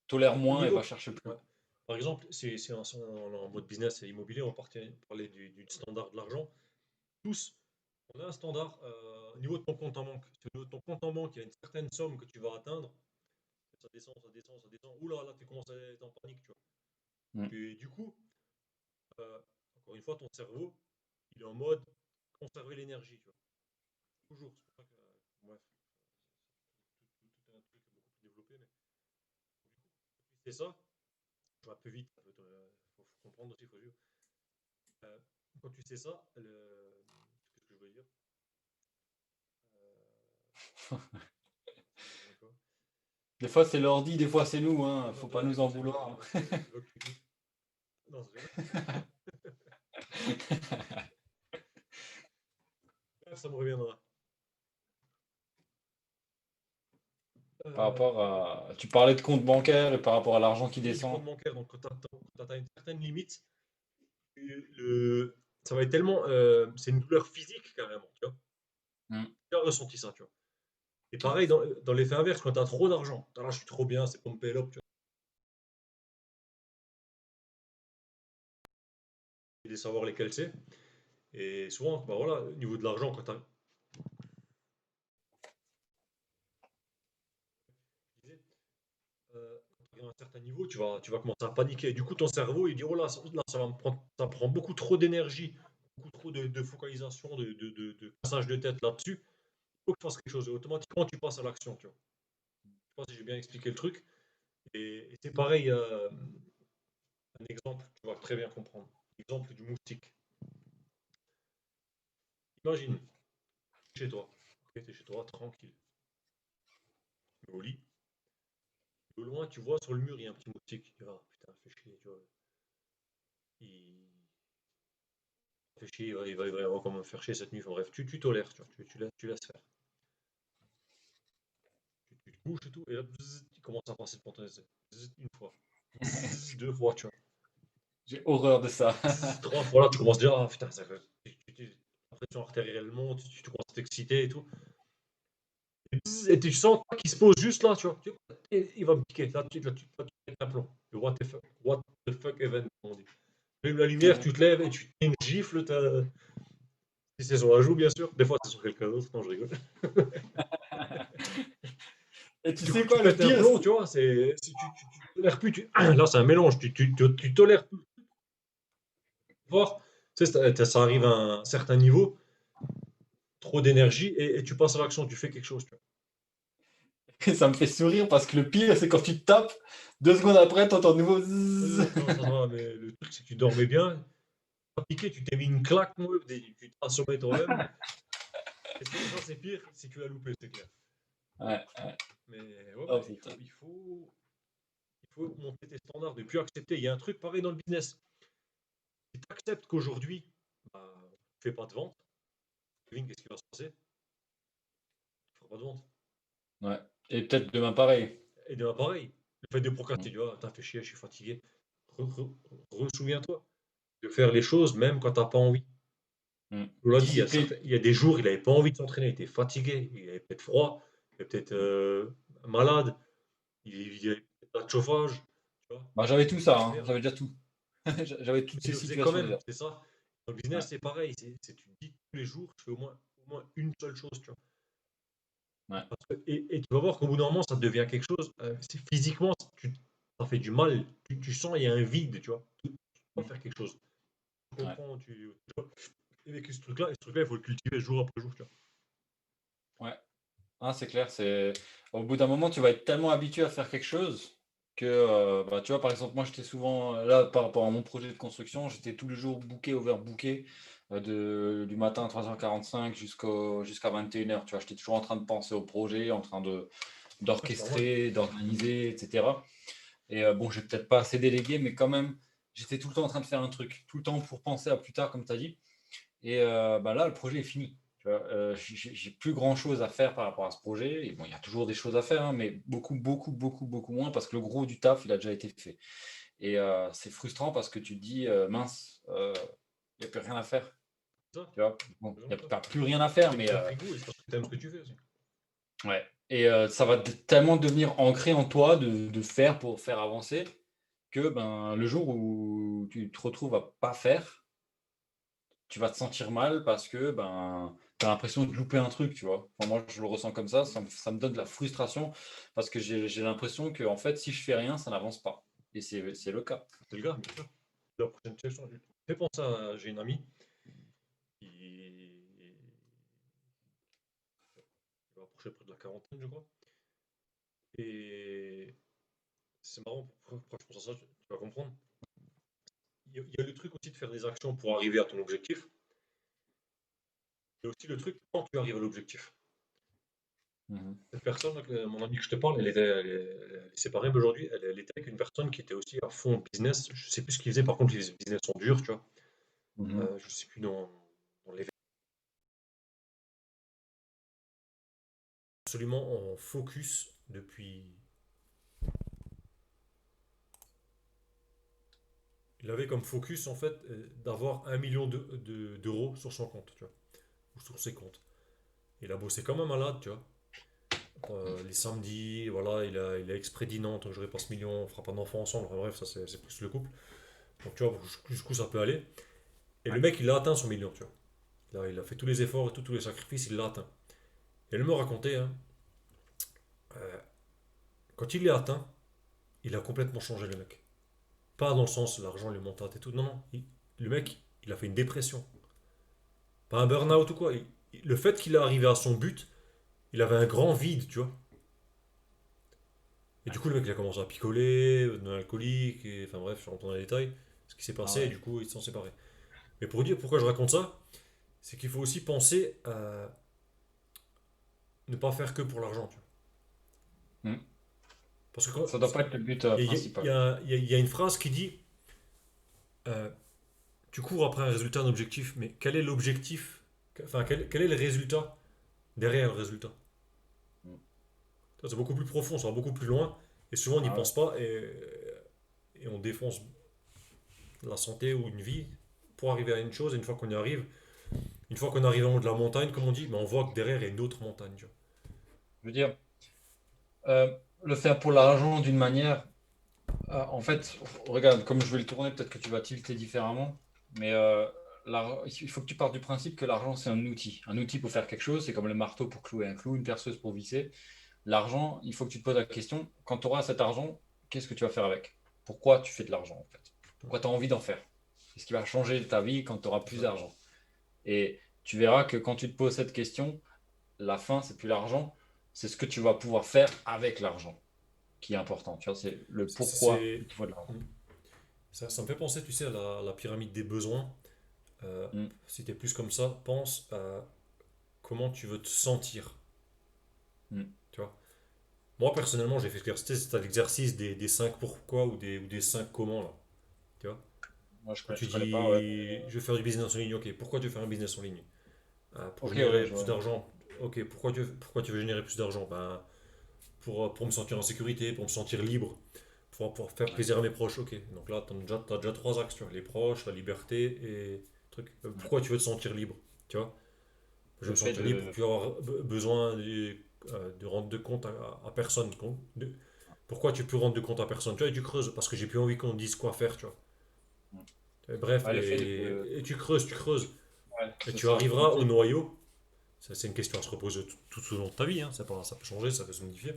Tolère Le moins et va niveau, chercher plus ouais. loin. Par exemple, on est en mode business et immobilier, on parlait du standard de l'argent. Tous, on a un standard au niveau de ton compte en banque. Si au niveau de ton compte en banque, il y a une certaine somme que tu vas atteindre, ça descend, ça descend, ça descend. Ouh là, tu commences à être en panique, tu vois. Mm. Et du coup, euh, encore une fois, ton cerveau, il est en mode conserver l'énergie, tu vois. Toujours. C'est pour ça que, bref, tout est un truc beaucoup plus développé, mais c'est ça. Je vais un peu vite, faut comprendre aussi, faut suivre. Euh, Quand tu sais ça, qu'est-ce que je veux dire? Ça me revient quoi. Des fois, c'est l'ordi, des fois, c'est nous, hein. Non, Faut pas voilà, des nous en fois c'est l'ordi, vouloir. des fois c'est le bug technique. Non, c'est vrai. Bref, ça me reviendra. Par Euh, rapport à. Tu parlais de compte bancaire et par rapport à l'argent qui oui, du descend. compte bancaire. Donc, quand tu atteins une certaine limite, ça va être tellement. C'est une douleur physique carrément, tu vois. Mm. Tu as ressenti ça, tu vois. Et Ouais. pareil, dans l'effet inverse, quand tu as trop d'argent, là, je suis trop bien, c'est pompé up, tu vois. Et de savoir lesquels c'est. Et souvent, bah voilà, au niveau de l'argent, quand tu as un certain niveau, tu vas commencer à paniquer. Du coup, ton cerveau, il dit, oh là, là, ça prend beaucoup trop d'énergie, beaucoup trop de focalisation, de passage de tête là-dessus. Il faut que tu fasses quelque chose. Et automatiquement, tu passes à l'action, tu vois. Je sais pas si j'ai bien expliqué le truc. Et c'est pareil, un exemple, tu vas très bien comprendre. L'exemple du moustique. Imagine, chez toi, ok, t'es chez toi, tranquille, tu es au lit, au loin, tu vois sur le mur, il y a un petit moustique. Tu dis, ah putain, fait chier, tu vois. Il fait chier, il va quand même faire chier cette nuit. Enfin, bref, tu tolères, tu vois, tu laisses faire. Tu te couches et tout, et là, bzzz, il commence à passer devant ton tes une fois, bzzz, deux fois, tu vois. J'ai horreur de ça. Bzzz, trois fois, là, tu commences déjà, ah putain, ça, la pression artérielle monte, tu commences à t'exciter et tout. Et tu sens qu'il se pose juste là, tu vois. Et il va me piquer. Là, tu pètes un plomb. Le what the fuck event, comme on dit. Allume la lumière, tu te lèves et tu te une gifle. Si c'est sur la joue, bien sûr. Des fois, c'est sur quelqu'un d'autre. Non, je rigole. Et tu Du coup, sais tu quoi, le pètes un pire? plomb, tu vois. Tu tolères plus. Là, c'est un mélange. Tu tolères plus fort. Tu sais, ça arrive à un certain niveau, trop d'énergie, et tu passes à l'action. Tu fais quelque chose, tu vois. Ça me fait sourire parce que le pire, c'est quand tu te tapes, 2 secondes après, t'entends de nouveau zzzz. Non, ça va, mais le truc, c'est que tu dormais bien. Pas piqué, tu t'es mis une claque, moi, tu t'es assommé toi-même. Et ça, c'est pire si tu l'as loupé, c'est clair. Ouais. Mais ouais, Oh ouais, il faut, putain. il faut, il faut monter tes standards, de plus accepter. Il y a un truc pareil dans le business. Si tu acceptes qu'aujourd'hui, bah, tu fais pas de vente, Kevin, qu'est-ce qui va se passer? Tu feras pas de vente. Ouais. Et peut-être demain pareil. Et demain, pareil. Le fait de Mm. procrastiner, tu vois, t'as fait chier, je suis fatigué. Ressouviens-toi de faire les choses même quand t'as pas envie. Mm. On l'a dit, Discipline. il y a des jours, il avait pas envie de s'entraîner, il était fatigué, il avait peut-être froid, il était peut-être malade, il avait peut-être pas de chauffage, tu vois. Bah, j'avais tout ça, La hein. merde. J'avais déjà tout. J'avais toutes Il ces le faisait quand situations même, déjà. c'est ça. Dans le Ouais. business, c'est pareil. Tu te dis tous les jours, je fais au moins une seule chose, tu vois. Ouais. Et tu vas voir qu'au bout d'un moment, ça devient quelque chose. C'est physiquement, ça fait du mal. Tu sens, il y a un vide, tu vois. Tu dois Mm. faire quelque chose. Tu Ouais. comprends, tu vois. Et avec ce truc-là, il faut le cultiver jour après jour, tu vois. Ouais. Ah, c'est clair, c'est au bout d'un moment, tu vas être tellement habitué à faire quelque chose que, bah, tu vois, par exemple, moi, j'étais souvent là par rapport à mon projet de construction, j'étais tous les jours booké, overbooké, du matin à 3h45 jusqu'à 21h. Tu vois, j'étais toujours en train de penser au projet, en train Ouais, c'est normal. d'orchestrer, d'organiser, etc. Et bon, j'ai peut-être pas assez délégué, mais quand même, j'étais tout le temps en train de faire un truc, tout le temps pour penser à plus tard, comme tu as dit. Et bah là, le projet est fini. Tu vois, j'ai plus grand chose à faire par rapport à ce projet. Et bon, il y a toujours des choses à faire, hein, mais beaucoup, beaucoup, beaucoup, beaucoup moins parce que le gros du taf, il a déjà été fait. Et c'est frustrant parce que tu te dis, mince, il n'y a plus rien à faire. C'est ça. Tu vois, bon, C'est il vraiment n'y a ça. pas plus rien à faire, C'est que mais tu as pris goût et c'est parce que tu aimes ce que tu fais aussi. ouais. Et ça va tellement devenir ancré en toi de faire pour faire avancer que ben, le jour où tu te retrouves à pas faire, tu vas te sentir mal parce que ben, tu as l'impression de louper un truc, tu vois. Enfin, moi, je le ressens comme ça me donne de la frustration parce que j'ai l'impression que en fait, si je fais rien, ça n'avance pas. Et c'est le cas. C'est le gars, bien sûr. La prochaine question, fais penser à. J'ai une amie qui va approcher près de la quarantaine, je crois. Et c'est marrant, pourquoi je pense à ça, tu vas comprendre. Il y a le truc aussi de faire des actions pour arriver à ton objectif. Il y a aussi le truc quand tu arrives à l'objectif. Mhm. Cette personne, mon amie que je te parle, elle est séparée, mais aujourd'hui, elle était avec une personne qui était aussi à fond business. Je sais plus ce qu'il faisait, par contre, les business sont durs, tu vois. Mhm. Je sais plus dans les absolument en focus depuis. Il avait comme focus en fait d'avoir 1 million d'euros sur son compte, tu vois, ou sur ses comptes. Il a bossé comme un malade, tu vois. Les samedis, voilà, il a exprès dit non, tant que j'aurai pas ce million, on fera pas d'enfants ensemble. Enfin, bref, ça c'est plus le couple. Donc tu vois, jusqu'où ça peut aller. Et Ouais. le mec, il a atteint son million, tu vois. Il a fait tous les efforts et tous les sacrifices, il l'a atteint. Et elle me racontait, hein, euh, quand il l'a atteint, il a complètement changé le mec. Pas dans le sens l'argent lui monte et tout. Non, non. Le mec, il a fait une dépression. Pas un burn-out ou quoi. Le fait qu'il est arrivé à son but, il avait un grand vide, tu vois. Et du coup, le mec, il a commencé à picoler, devenir alcoolique, et enfin bref, je rentre dans les détails, ce qui s'est Ah passé, et ouais. du coup, ils se sont séparés. Mais pour dire pourquoi je raconte ça, c'est qu'il faut aussi penser à ne pas faire que pour l'argent, tu vois. Hmm. Parce que Ça doit pas être le but principal. il y a une phrase qui dit euh, tu cours après un résultat, un objectif, mais quel est l'objectif, enfin, quel est le résultat derrière le résultat? Hmm. Ça, c'est beaucoup plus profond, ça va beaucoup plus loin, et souvent on n'y Ah ouais. pense pas, et on défonce la santé ou une vie pour arriver à une chose, et une fois qu'on arrive en haut de la montagne, comme on dit, mais on voit que derrière il y a une autre montagne, tu vois. Je veux dire, le faire pour l'argent d'une manière, en fait, regarde, comme je vais le tourner, peut-être que tu vas tilter différemment, mais il faut que tu partes du principe que l'argent, c'est un outil. Un outil pour faire quelque chose, c'est comme le marteau pour clouer un clou, une perceuse pour visser. L'argent, il faut que tu te poses la question, quand tu auras cet argent, qu'est-ce que tu vas faire avec? Pourquoi tu fais de l'argent, en fait? Pourquoi tu as envie d'en faire? Qu'est-ce qui va changer ta vie quand tu auras C'est plus ça. d'argent? Et tu verras que quand tu te poses cette question, la fin, c'est plus l'argent, c'est ce que tu vas pouvoir faire avec l'argent qui est important. Tu vois, c'est le pourquoi il C'est- te faut de l'argent. ça me fait penser, tu sais, à la pyramide des besoins. Mm. Si tu es plus comme ça, pense à comment tu veux te sentir, Mm. tu vois. Moi, personnellement, j'ai fait l'exercice des 5 pourquoi ou des 5 comment, là. Tu vois? Moi, Quand tu je connais pas, ouais. dis, je veux faire du business en ligne, ok, pourquoi tu veux faire un business en ligne? Ah, pour Ok, ouais, générer je plus vois. d'argent. Ok, pourquoi tu veux générer plus d'argent? Ben, pour me sentir en sécurité, pour me sentir libre, pour faire Ouais. plaisir à mes proches. Ok, donc là, t'as déjà trois axes, tu vois, les proches, la liberté et truc. Ouais. Pourquoi tu veux te sentir libre? Tu vois? Je veux Le me fait sentir libre pour de. plus avoir besoin de rendre de compte à personne. Pourquoi tu peux rendre de compte à personne? Tu vois, et tu creuses parce que j'ai plus envie qu'on dise quoi faire, tu vois. Bref, Ouais, le fait de. et tu creuses, Ouais, et c'est tu ça. Le arriveras au fait. noyau. Ça, c'est une question à se reposer tout au long de ta vie, hein. Ça peut changer, ça peut se modifier.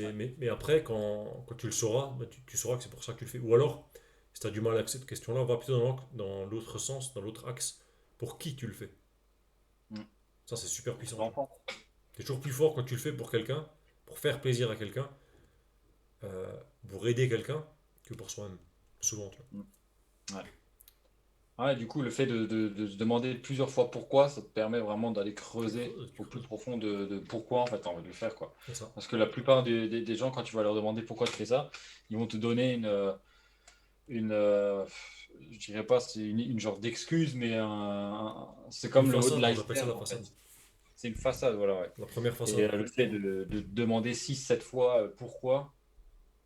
Ouais. Mais après, quand tu le sauras, bah, tu sauras que c'est pour ça que tu le fais. Ou alors, si tu as du mal avec cette question-là, va plutôt dans l'autre sens, dans l'autre axe. Pour qui tu le fais? Mm. Ça, c'est super Pour tes puissant, tu vois. enfants. C'est toujours plus fort quand tu le fais pour quelqu'un, pour faire plaisir à quelqu'un, pour aider quelqu'un, que pour soi-même. Souvent, tu vois. Mm. Ouais. Ouais, du coup, le fait de se demander plusieurs fois pourquoi, ça te permet vraiment d'aller Tu creuser creuses, tu au plus creuses. profond de pourquoi en fait tu as envie de le faire, quoi. C'est ça. Parce que la plupart des gens, quand tu vas leur demander pourquoi tu fais ça, ils vont te donner une je dirais pas c'est une genre d'excuse, mais c'est Une comme le haut de façade, moi j'appelle ça l'iceberg la en façade. fait. C'est une façade, voilà, ouais. La première Et façade. le fait de demander 6 7 fois pourquoi,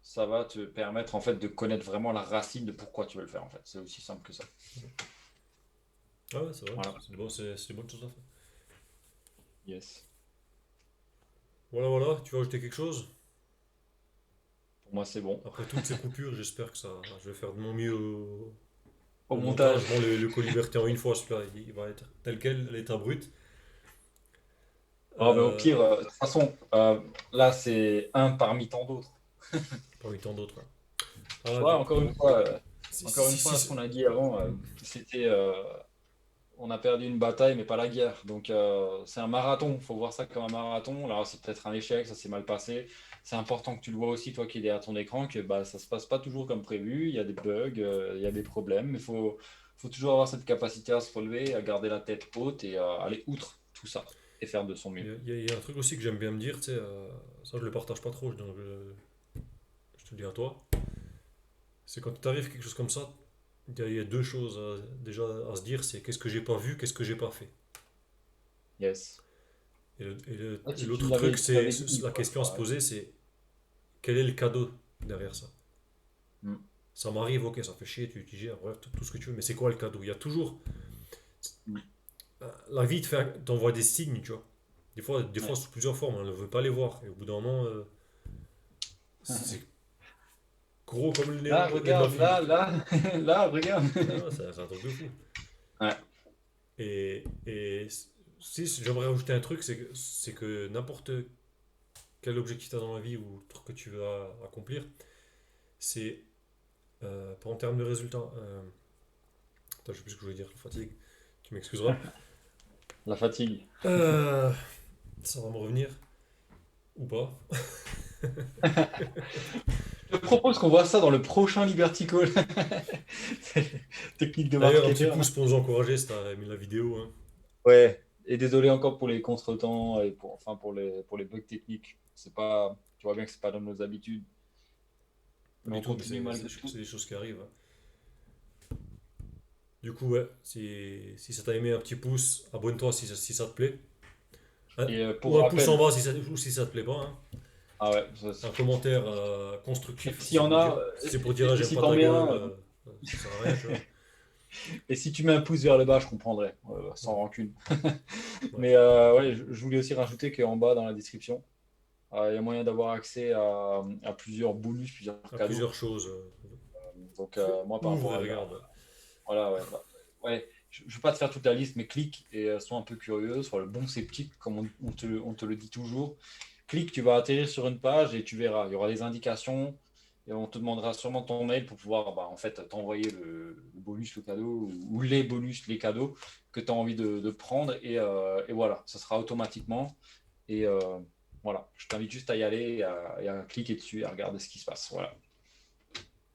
ça va te permettre en fait de connaître vraiment la racine de pourquoi tu veux le faire en fait. C'est aussi simple que ça. Ah ouais, c'est vrai. Voilà. C'est une bonne chose à faire. Yes. Voilà, tu veux ajouter quelque chose? Pour moi, c'est bon. Après toutes ces coupures, j'espère que ça. Je vais faire de mon mieux Au au montage. montage. Bon, le Coliberté en une fois, celui-là, il va être tel quel, l'état brut. Ah, ben, au Euh, pire, de toute façon, là, c'est un parmi tant d'autres. Parmi tant d'autres, ouais. Ah, Ouais, si, si, encore une si, fois, si, ce qu'on a dit avant, c'était, on a perdu une bataille, mais pas la guerre. Donc, c'est un marathon. Il faut voir ça comme un marathon. Là, c'est peut-être un échec, ça s'est mal passé. C'est important que tu le vois aussi, toi qui es derrière ton écran, que bah, ça se passe pas toujours comme prévu. Il y a des bugs, il y a des problèmes. Mais faut toujours avoir cette capacité à se relever, à garder la tête haute et à aller outre tout ça et faire de son mieux. il y a un truc aussi que j'aime bien me dire, tu sais, ça je le partage pas trop, donc je te le dis à toi. C'est quand t'arrive quelque chose comme ça, il y a deux choses déjà à se dire, c'est qu'est-ce que j'ai pas vu, qu'est-ce que j'ai pas fait. Yes. Ah, Et tu l'autre me truc, tu c'est l'avais dit une la fois, je question à se crois, ouais. poser, c'est quel est le cadeau derrière ça? Mm. Ça m'arrive, ok, ça fait chier, tu gères, bref, tout ce que tu veux, mais c'est quoi le cadeau? Il y a toujours. Mm. La vie t'envoie des signes, tu vois. Des fois Ouais. sous plusieurs formes, on ne veut pas les voir. Et au bout d'un moment, c'est gros comme le Là, nez de ma regarde, fille. là, regarde. Ah, c'est un truc de fou. Ouais. Et si j'aimerais rajouter un truc, c'est que n'importe quel objectif tu as dans la vie ou truc que tu veux accomplir, c'est pas en termes de résultats. Attends, je sais plus ce que je voulais dire, la fatigue. Tu m'excuseras. La fatigue. Euh, Ça va me revenir. ou pas. Je te propose qu'on voit ça dans le prochain Liberty Call. C'est technique de D'ailleurs, un petit marketeur. pouce pour nous encourager si t'as aimé la vidéo, hein. Ouais, et désolé encore pour les contretemps et enfin pour les bugs techniques. C'est pas, tu vois bien que c'est pas dans nos habitudes, Pas mais du on tout, mais continue malgré tout. c'est des choses qui arrivent, hein. Du coup, ouais, si ça t'a aimé, un petit pouce, abonne-toi si ça te plaît. Et Ou pour un pouce en rappel, bas ou si ça te plaît pas, hein. ah ouais, Un commentaire constructif s'il y en a, si c'est pour dire ah, et j'aime si pas t'en ta mets gueule, un, ça sert à rien, tu vois. et si tu mets un pouce vers le bas, je comprendrai, sans Ouais, rancune. ouais. Mais ouais, je voulais aussi rajouter qu'en bas dans la description, il y a moyen d'avoir accès à plusieurs bonus, plusieurs À cadeaux. plusieurs choses. Donc moi par Ouvre rapport et à regarde. Ouais. voilà, ouais, ouais, je ne vais pas te faire toute la liste, mais clique et sois un peu curieux, sois le bon sceptique, comme on te le dit toujours. Clique, tu vas atterrir sur une page et tu verras, il y aura des indications et on te demandera sûrement ton mail pour pouvoir en fait, t'envoyer le bonus, le cadeau ou les bonus, les cadeaux que tu as envie de prendre et voilà, ça sera automatiquement. Et voilà, je t'invite juste à y aller et à cliquer dessus et à regarder ce qui se passe. Voilà.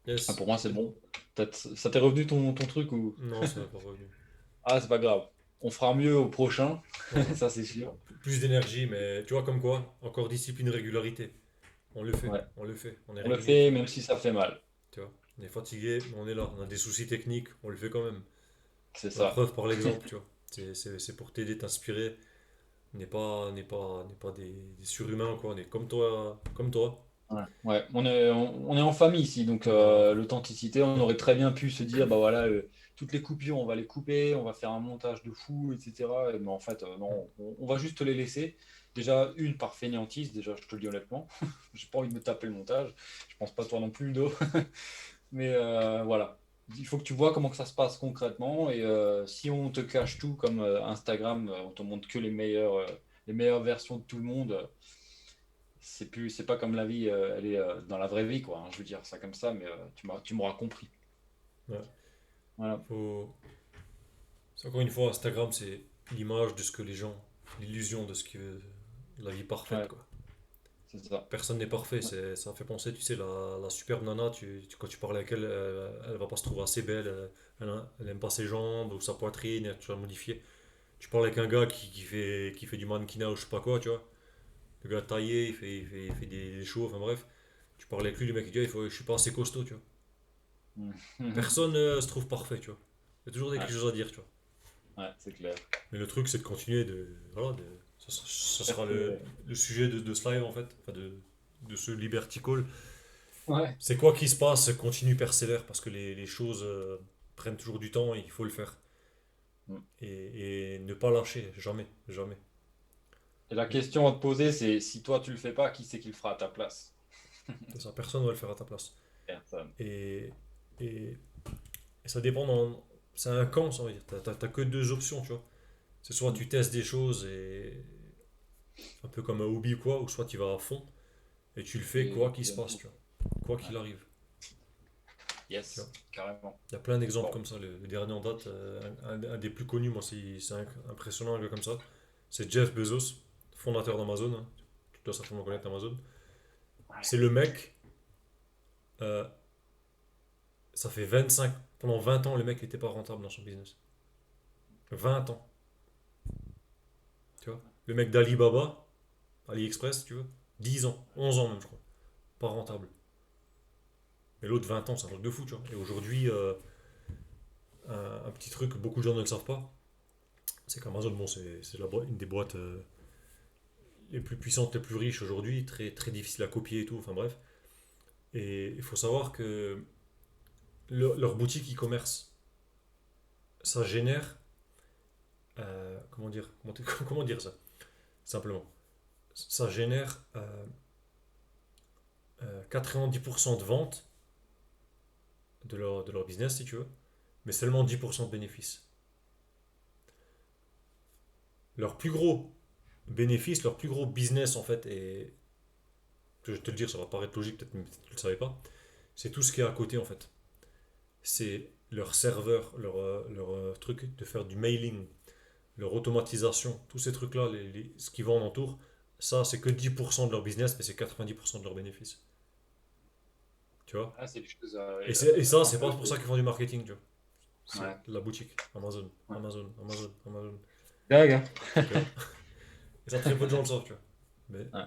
Ah, Yes. pour moi, c'est bon. Ça t'est revenu ton truc ou... Non, ça va pas revenu. Ah, c'est pas grave. On fera mieux au prochain, Ouais. ça c'est sûr. Plus d'énergie, mais tu vois comme quoi, encore discipline, régularité. Ouais. on le fait, on est On le régulier, tu fait vois. même si ça fait mal. Tu vois. On est fatigué, mais on est là. On a des soucis techniques, on le fait quand même. C'est La ça. preuve par l'exemple, tu vois. C'est pour t'aider, t'inspirer. On n'est pas des surhumains, quoi. On est comme toi, comme toi. Ouais. Ouais. On est en famille ici, donc Ouais, on est en famille. l'authenticité, on aurait très bien pu se dire, bah voilà, toutes les coupures, on va les couper, on va faire un montage de fou, etc. Mais en fait, non, on va juste les laisser. Déjà, une par fainéantise, déjà, je te le dis honnêtement. J'ai pas envie de me taper le montage. Je pense pas toi non plus, le dos. Mais voilà, il faut que tu vois comment que ça se passe concrètement. Et si on te cache tout comme Instagram, on te montre que les meilleures versions de tout le monde, c'est pas comme la vie, elle est dans la vraie vie, quoi, hein. Je veux dire ça comme ça, mais tu m'auras compris. Ouais. Voilà, Faut... C'est encore une fois, Instagram, c'est l'image de ce que les gens, l'illusion de ce que la vie parfaite, ouais, quoi. c'est ça. Personne n'est parfait. Ouais, Ça me fait penser, tu sais, la superbe nana, quand tu parles avec elle, elle va pas se trouver assez belle, elle aime pas ses jambes ou sa poitrine, tu vas modifier. Tu parles avec un gars qui fait du mannequinat ou je sais pas quoi, tu vois. Le gars taillé, il fait des shows, enfin bref. Tu parles avec lui, le mec il dit, je suis pas assez costaud, tu vois. Personne se trouve parfait, tu vois. Il y a toujours quelque ouais, chose à dire, tu vois. ouais, c'est clair. Mais le truc, c'est de continuer ça sera Persévérer. le sujet de ce live, en fait, enfin de ce Liberty Call. Ouais. C'est quoi qui se passe, continue, persévère, parce que les choses prennent toujours du temps et il faut le faire. Mm. Et ne pas lâcher, jamais, jamais. Et la question à te poser, c'est si toi tu le fais pas, qui c'est qui le fera à ta place? C'est ça, personne ne va le faire à ta place. Personne. Et, et, et ça dépend c'est un camp, ça veut dire. T'as que deux options, tu vois. C'est soit Mm. tu testes des choses et un peu comme un hobby ou quoi, ou soit tu vas à fond et tu le fais quoi qu'il se Et passe, tu vois. Quoi ouais. qu'il arrive, tu vois. Yes, carrément. Il y a plein d'exemples Bon. comme ça. Le dernier en date, un des plus connus, moi, c'est impressionnant, un gars comme ça. C'est Jeff Bezos, fondateur d'Amazon, hein. Tu dois certainement connaître Amazon. C'est le mec, euh, ça fait pendant 20 ans, le mec n'était pas rentable dans son business. 20 ans, tu vois. Le mec d'Alibaba, AliExpress, tu vois, 10 ans, 11 ans même, je crois, pas rentable. Mais l'autre 20 ans, c'est un truc de fou, tu vois. Et aujourd'hui, un petit truc que beaucoup de gens ne le savent pas, c'est qu'Amazon, bon, c'est une des boîtes les plus puissantes, les plus riches aujourd'hui, très, très difficile à copier et tout, enfin bref. Et il faut savoir que leur boutique e-commerce, ça génère, comment dire ça, simplement, ça génère 90% de ventes de leur business, si tu veux, mais seulement 10% de bénéfices. Leur plus gros bénéfice, leur plus gros business en fait, et je vais te le dire, ça va paraître logique, peut-être même que tu ne le savais pas, c'est tout ce qui est à côté en fait. C'est leur serveur, leur truc de faire du mailing, leur automatisation, tous ces trucs-là, ce qui va en entour, ça, c'est que 10% de leur business, mais c'est 90% de leurs bénéfices. Tu vois? Ah, c'est des choses Et ça, un c'est peu. pas pour ça qu'ils font du marketing, tu vois. C'est Ouais. la boutique. Amazon, Ouais. Amazon, Amazon, Amazon. Dingue, hein. Tu vois? Et ça, très peu de gens le savent, tu vois. Mais Ouais.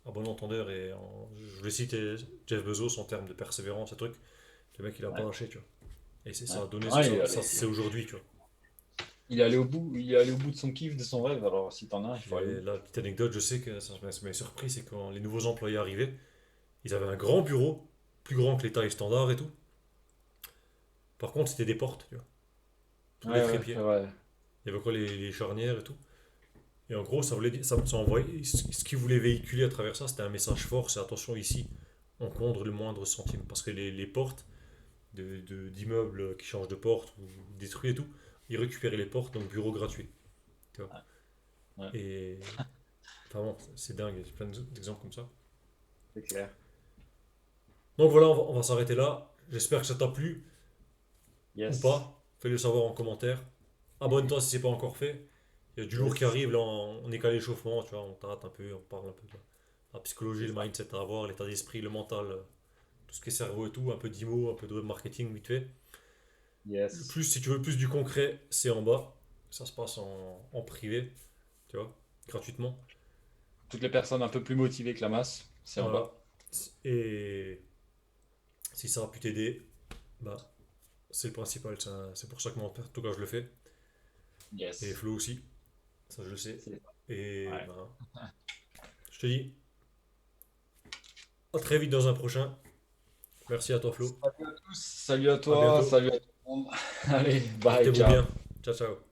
à bon entendeur, je voulais citer Jeff Bezos en termes de persévérance, ce truc. Le mec, il a pas Ouais. lâché, tu vois. Et Ouais. ça a donné Ouais, ça, c'est aujourd'hui, tu vois. il est allé au bout, il est allé au bout de son kiff, de son rêve. Alors, si t'en as un, il faut aller au Et bout. la petite anecdote, je sais que ça m'avait surpris, c'est quand les nouveaux employés arrivaient, ils avaient un grand bureau, plus grand que les tailles standards et tout. Par contre, c'était des portes, tu vois, sur les Ouais, ouais, c'est trépieds. vrai. Il y avait quoi les charnières et tout. Et en gros, ça voulait dire, ça envoyait, ce qu'ils voulaient véhiculer à travers ça, c'était un message fort, c'est attention ici, on compte le moindre centime. Parce que les portes d'immeubles qui changent de porte ou détruits et tout, ils récupéraient les portes, donc bureau gratuit. Tu vois. Ouais, Et enfin bon, c'est dingue, il y a plein d'exemples comme ça. c'est clair. Donc voilà, on va s'arrêter là. J'espère que ça t'a plu ou Yes. pas. Fais-le savoir en commentaire. Abonne-toi si c'est pas encore fait. Il y a du lourd qui Yes. arrive, là on est qu'à l'échauffement, tu vois, on tâte un peu, on parle un peu de la psychologie, C'est le ça. mindset à avoir, l'état d'esprit, le mental, tout ce qui est cerveau et tout, un peu d'IMO, un peu de web marketing vite fait. Yes. Plus, si tu veux plus du concret, c'est en bas. Ça se passe en privé, tu vois, gratuitement. Toutes les personnes un peu plus motivées que la masse, c'est en Voilà. bas. Et si ça a pu t'aider, bah, c'est le principal. C'est pour ça que moi, en tout cas, je le fais. Et Yes. Flo aussi, ça je le sais. C'est ça. Et Ouais. bah, je te dis à très vite dans un prochain. Merci à toi, Flo. Salut à tous, salut à À toi, bientôt. salut à tout le monde. Allez, bye, Portez-vous ciao. bien. Ciao, ciao.